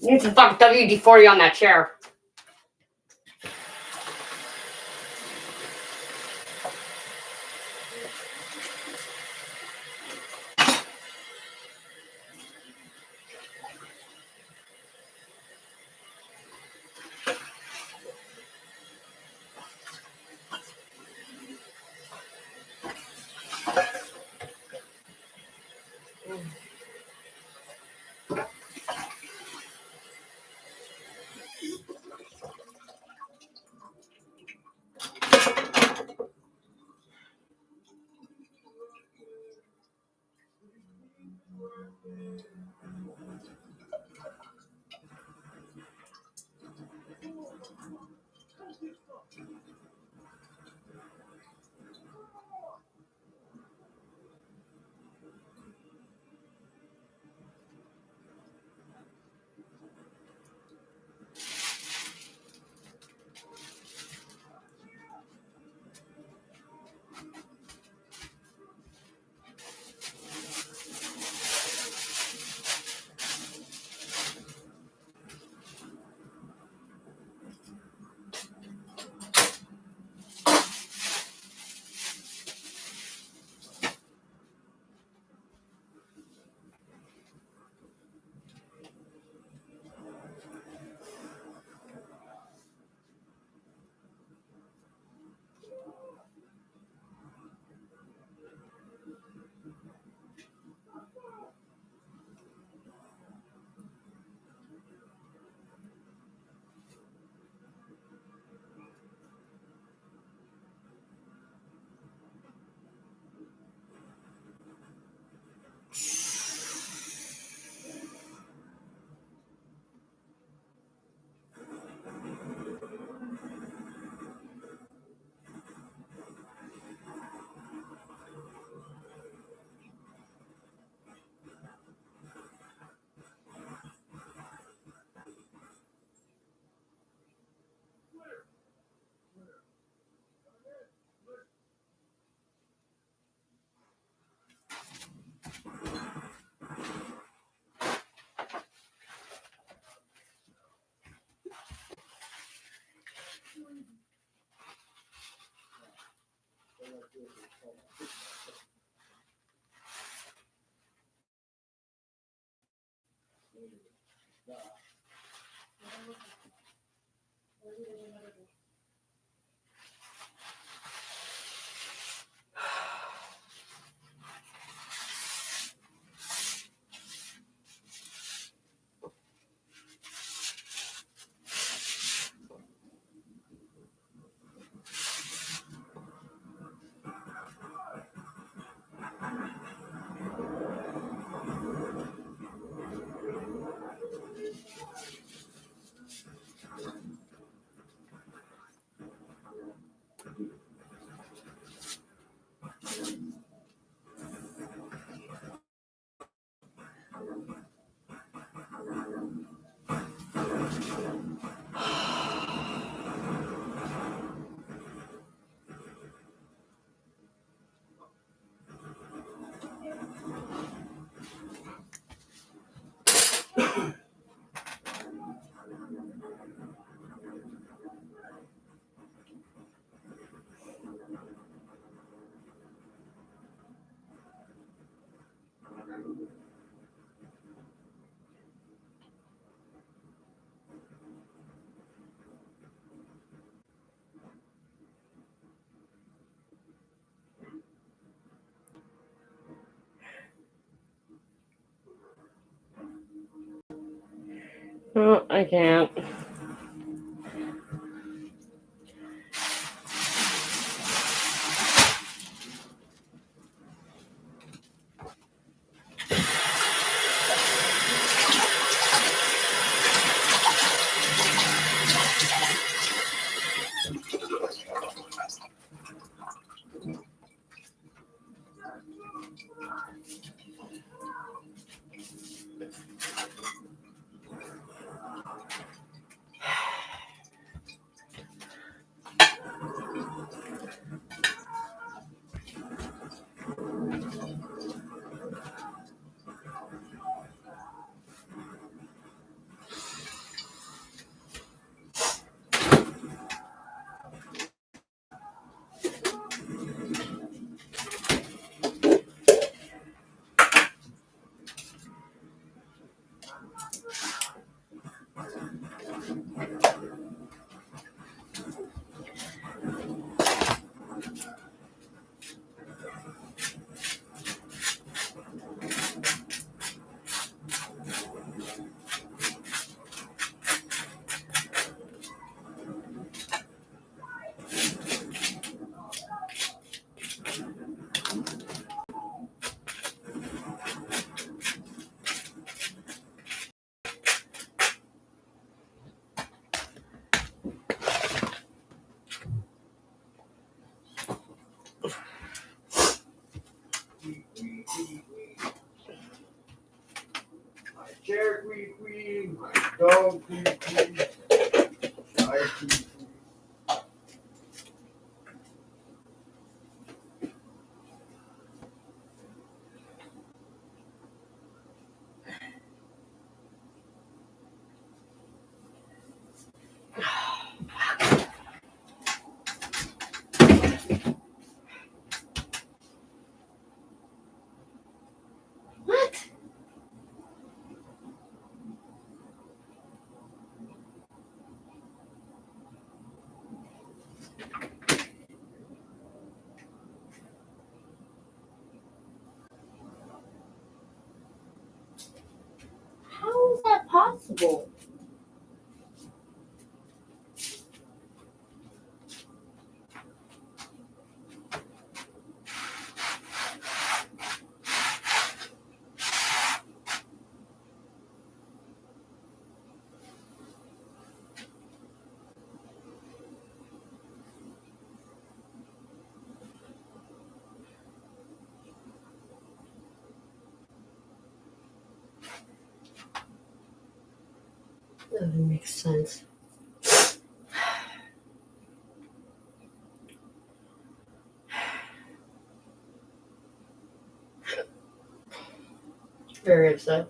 You need to fuck WD-40 on that chair. Oh, I can't. Chair queen, my dog queen, I queen. How is that possible? Doesn't make sense. Very upset.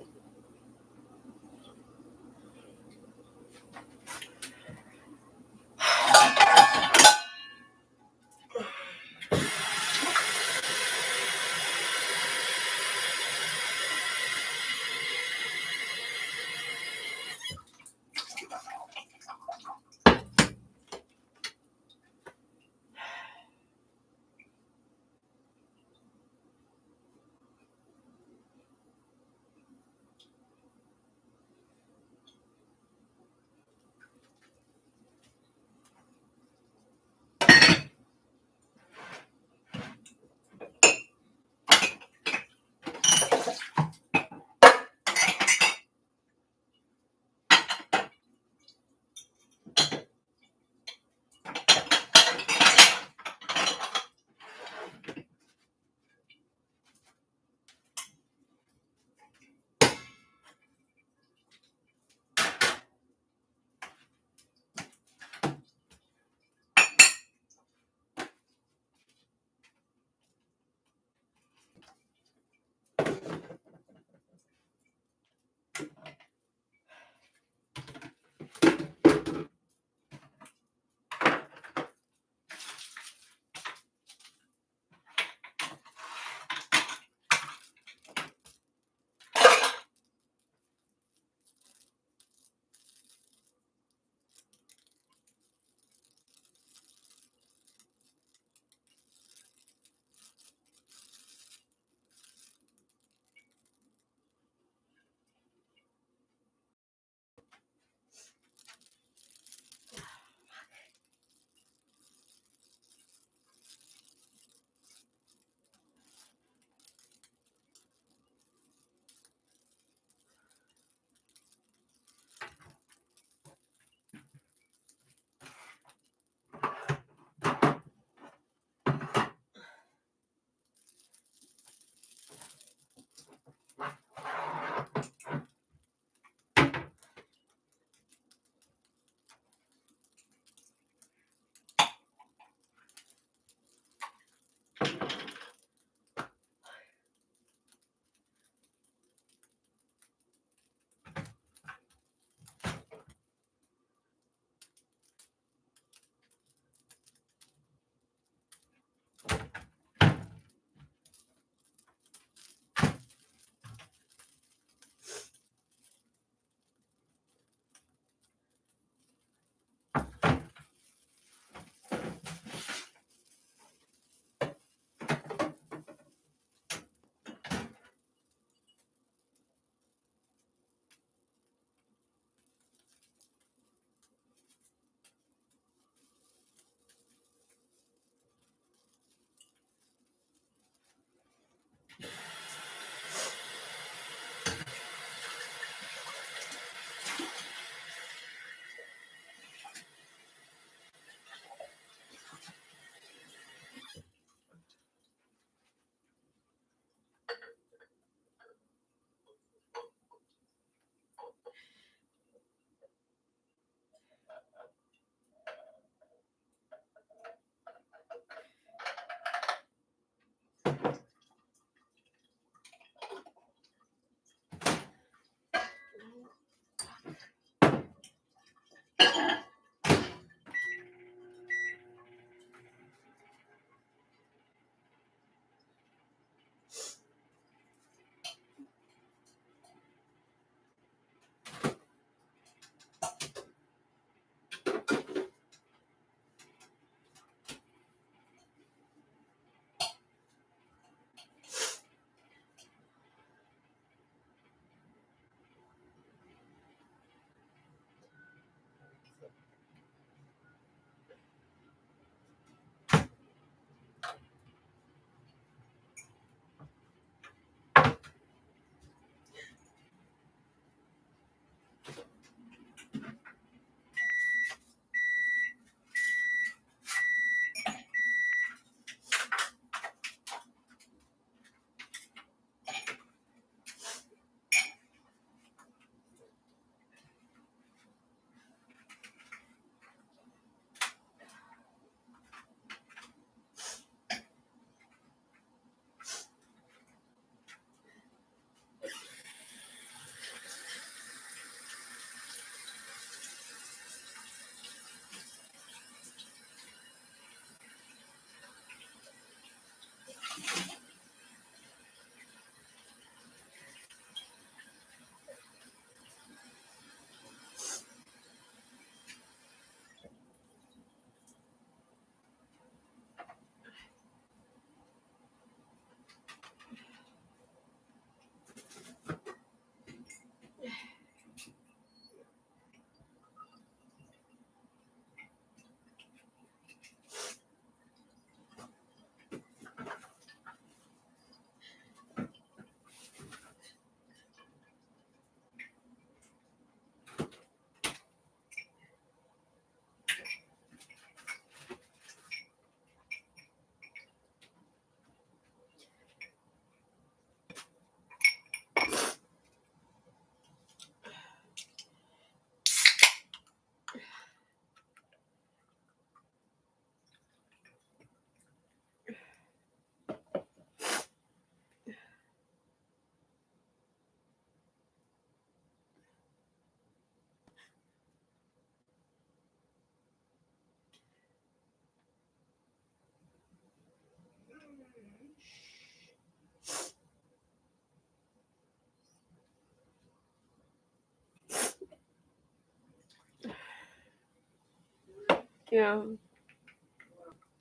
Yeah.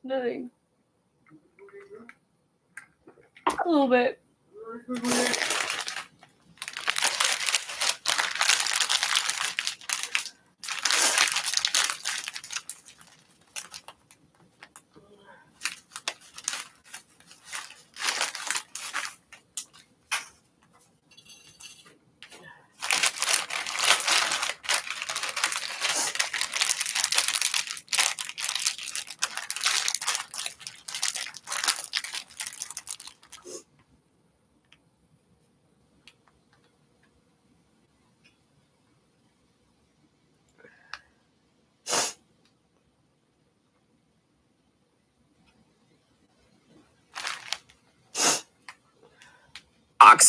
Nothing. A little bit.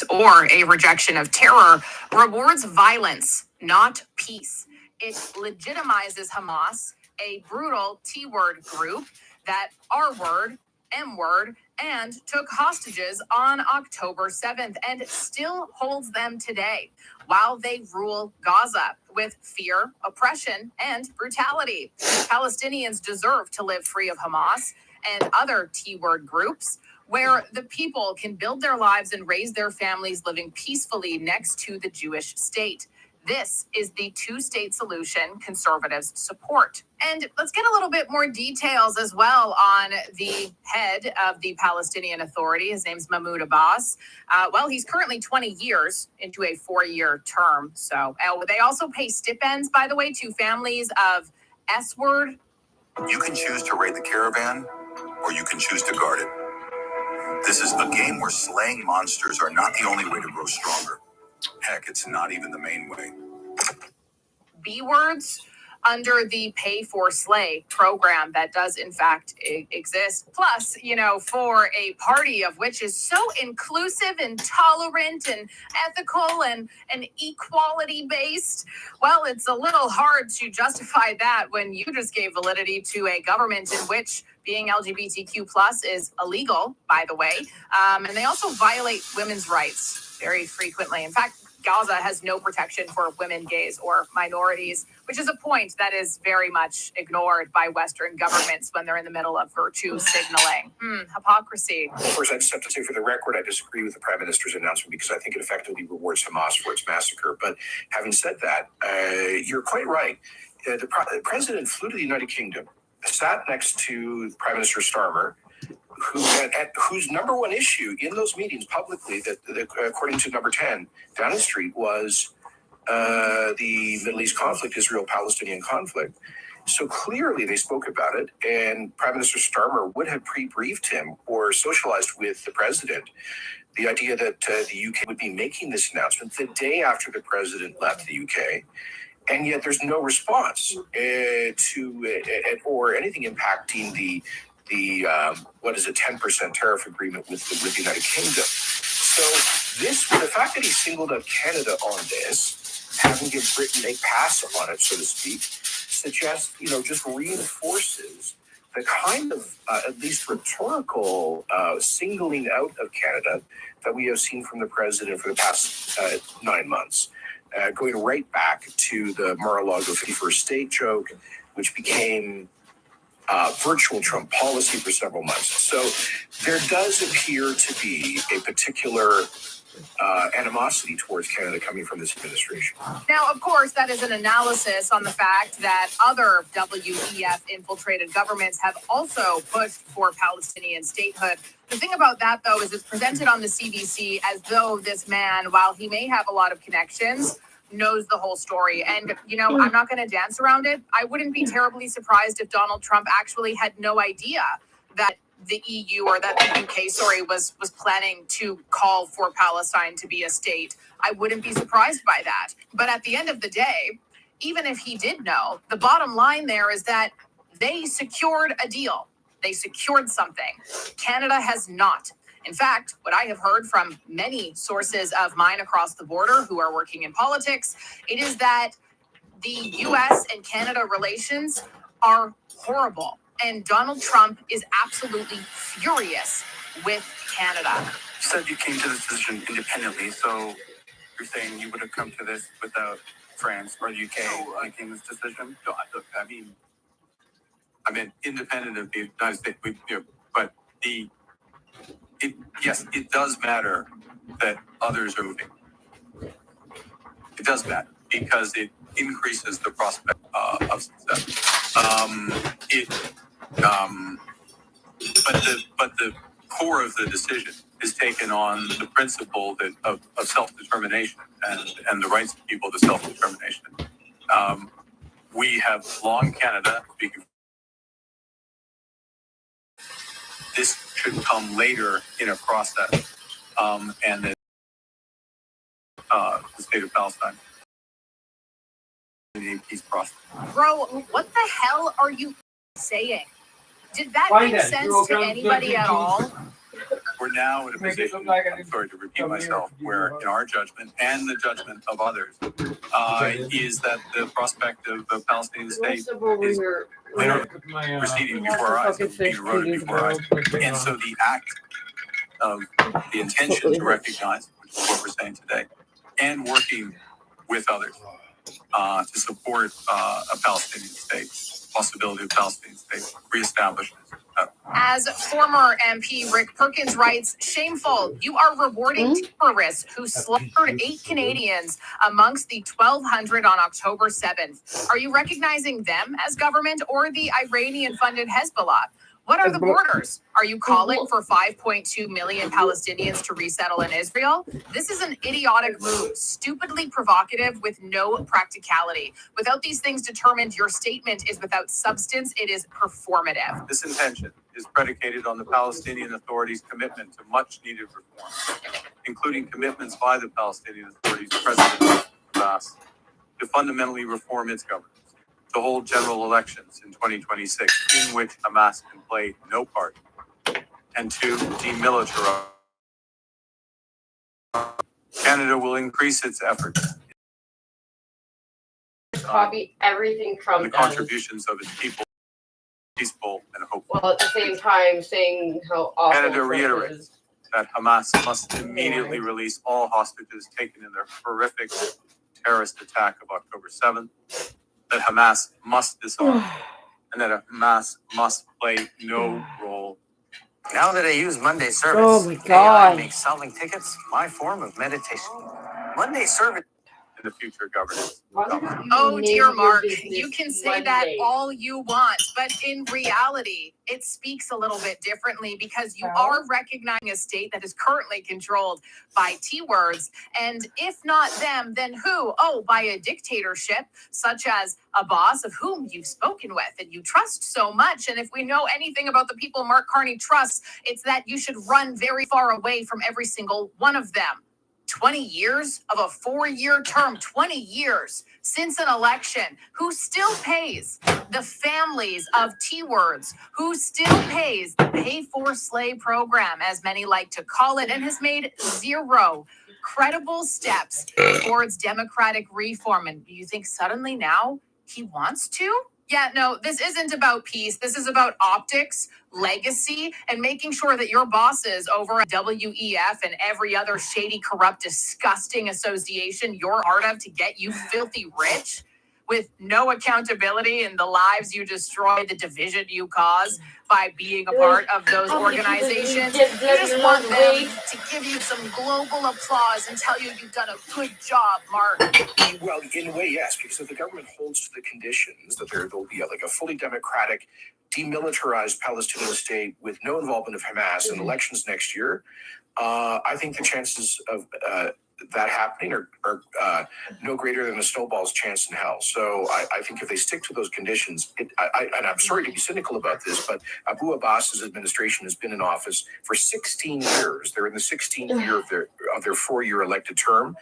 Or a rejection of terror rewards violence, not peace. It legitimizes Hamas, a brutal T word group that R word, M word, and took hostages on October 7th and still holds them today while they rule Gaza with fear, oppression, and brutality. Palestinians deserve to live free of Hamas and other T word groups, where the people can build their lives and raise their families living peacefully next to the Jewish state. This is the two-state solution conservatives support. And let's get a little bit more details as well on the head of the Palestinian Authority. His name's Mahmoud Abbas. Well, he's currently 20 years into a 4-year term. So they also pay stipends, by the way, to families of S-word. You can choose to raid the caravan, or you can choose to guard it. This is a game where slaying monsters are not the only way to grow stronger. Heck, it's not even the main way. B words under the Pay for Slay program that does in fact exist. Plus, for a party of which is so inclusive and tolerant and ethical and equality based, well, it's a little hard to justify that when you just gave validity to a government in which being LGBTQ plus is illegal, by the way. And they also violate women's rights very frequently. In fact, Gaza has no protection for women, gays, or minorities, which is a point that is very much ignored by Western governments when they're in the middle of virtue signaling. Hypocrisy. Of course, I just have to say for the record, I disagree with the Prime Minister's announcement because I think it effectively rewards Hamas for its massacre. But having said that, you're quite right. The president flew to the United Kingdom, sat next to Prime Minister Starmer, whose number one issue in those meetings publicly, that according to number 10, Downing Street, was the Middle East conflict, Israel-Palestinian conflict. So clearly they spoke about it, and Prime Minister Starmer would have pre-briefed him or socialized with the president the idea that the UK would be making this announcement the day after the president left the UK. And yet there's no response or anything impacting the 10% tariff agreement with the United Kingdom. So the fact that he singled out Canada on this, having given Britain a pass on it, so to speak, suggests, just reinforces the kind of at least rhetorical singling out of Canada that we have seen from the president for the past 9 months. Going right back to the Mar-a-Lago 51st state joke, which became virtual Trump policy for several months. So there does appear to be a particular animosity towards Canada coming from this administration. Now, of course, that is an analysis on the fact that other WEF infiltrated governments have also pushed for Palestinian statehood. The thing about that, though, is it's presented on the CBC as though this man, while he may have a lot of connections, knows the whole story. And, I'm not going to dance around it. I wouldn't be terribly surprised if Donald Trump actually had no idea that the EU or that the UK, was planning to call for Palestine to be a state. I wouldn't be surprised by that. But at the end of the day, even if he did know, the bottom line there is that they secured a deal. They secured something. Canada has not. In fact, what I have heard from many sources of mine across the border who are working in politics, it is that the US and Canada relations are horrible. And Donald Trump is absolutely furious with Canada. You said you came to this decision independently, so you're saying you would have come to this without France or the UK making this decision? No, look, I mean, I mean, independent of the United States, but yes, it does matter that others are moving. It does matter because it increases the prospect of success. But the core of the decision is taken on the principle that of self-determination and the rights of people to self-determination. We have law in Canada. This should come later in a process, and that the state of Palestine in a peace process. Bro, what the hell are you saying? Did that make sense to anybody at all? We're now in a position, I'm sorry to repeat myself, where in our judgment and the judgment of others, is that the prospect of a Palestinian state is proceeding before our eyes, being eroded before our eyes. And so the act of the intention to recognize, which is what we're saying today, and working with others to support a Palestinian state, possibility of Palestinian state reestablished. As former MP Rick Perkins writes, shameful, you are rewarding terrorists who slaughtered 8 Canadians amongst the 1,200 on October 7th. Are you recognizing them as government or the Iranian-funded Hezbollah? What are the borders? Are you calling for 5.2 million Palestinians to resettle in Israel? This is an idiotic move, stupidly provocative with no practicality. Without these things determined, your statement is without substance. It is performative. This intention is predicated on the Palestinian Authority's commitment to much-needed reform, including commitments by the Palestinian Authority's President Abbas to fundamentally reform its government, to hold general elections in 2026 in which Hamas can play no part, and to demilitarize. Canada will increase its efforts. Copy everything Trump the does. Contributions of its people, peaceful and hopeful. While at the same time saying how awful Canada Trump reiterates is. that Hamas must immediately release all hostages taken in their horrific terrorist attack of October 7th, that Hamas must disarm, and that Hamas must play no role. Now that I use Monday service, Oh my God. AI makes selling tickets my form of meditation. Monday service. In the future governance. Oh, dear Mark, you can say that all you want, but in reality, it speaks a little bit differently because you are recognizing a state that is currently controlled by T-words. And if not them, then who? Oh, by a dictatorship, such as a boss of whom you've spoken with and you trust so much. And if we know anything about the people Mark Carney trusts, it's that you should run very far away from every single one of them. 20 years of a 4-year term, 20 years since an election, who still pays the families of T-words, who still pays the pay-for-slay program, as many like to call it, and has made 0 credible steps towards democratic reform. And you think suddenly now he wants to? Yeah, no, this isn't about peace. This is about optics, legacy, and making sure that your bosses over at WEF and every other shady, corrupt, disgusting association you're part of to get you filthy rich with no accountability in the lives you destroy, the division you cause by being a part of those organizations. You just want them to give you some global applause and tell you you've done a good job, Mark. Well, in a way, yes, because if the government holds to the conditions that there will be a fully democratic, demilitarized Palestinian state with no involvement of Hamas in elections next year, I think the chances of that happening are no greater than a snowball's chance in hell. So I think if they stick to those conditions, and I'm sorry to be cynical about this, but Abu Abbas's administration has been in office for 16 years. They're in the 16th year of their 4-year elected term.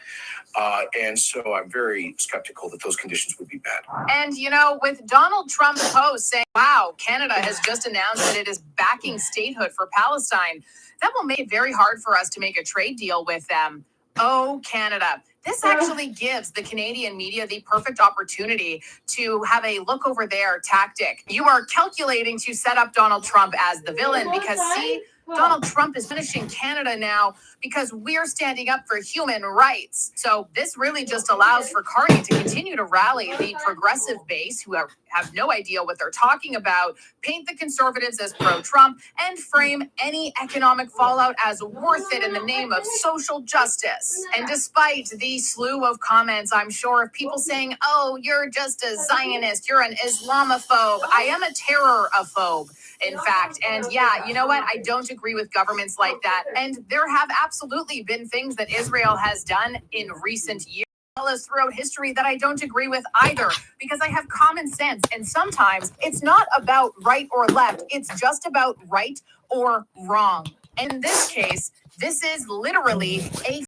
And so I'm very skeptical that those conditions would be bad. And, you know, with Donald Trump's post saying, wow, Canada has just announced that it is backing statehood for Palestine, that will make it very hard for us to make a trade deal with them. Oh, Canada. This actually gives the Canadian media the perfect opportunity to have a look over there tactic. You are calculating to set up Donald Trump as the villain because, see, Donald Trump is finishing Canada now because we're standing up for human rights. So this really just allows for Carney to continue to rally the progressive base who have no idea what they're talking about, paint the conservatives as pro-Trump, and frame any economic fallout as worth it in the name of social justice. And despite the slew of comments, I'm sure, of people saying, oh, you're just a Zionist, you're an Islamophobe, I am a terror-ophobe, in fact. And yeah, you know what? I don't agree with governments like that. And there have absolutely been things that Israel has done in recent years, as well as throughout history, that I don't agree with either, because I have common sense. And sometimes it's not about right or left. It's just about right or wrong. And in this case, this is literally a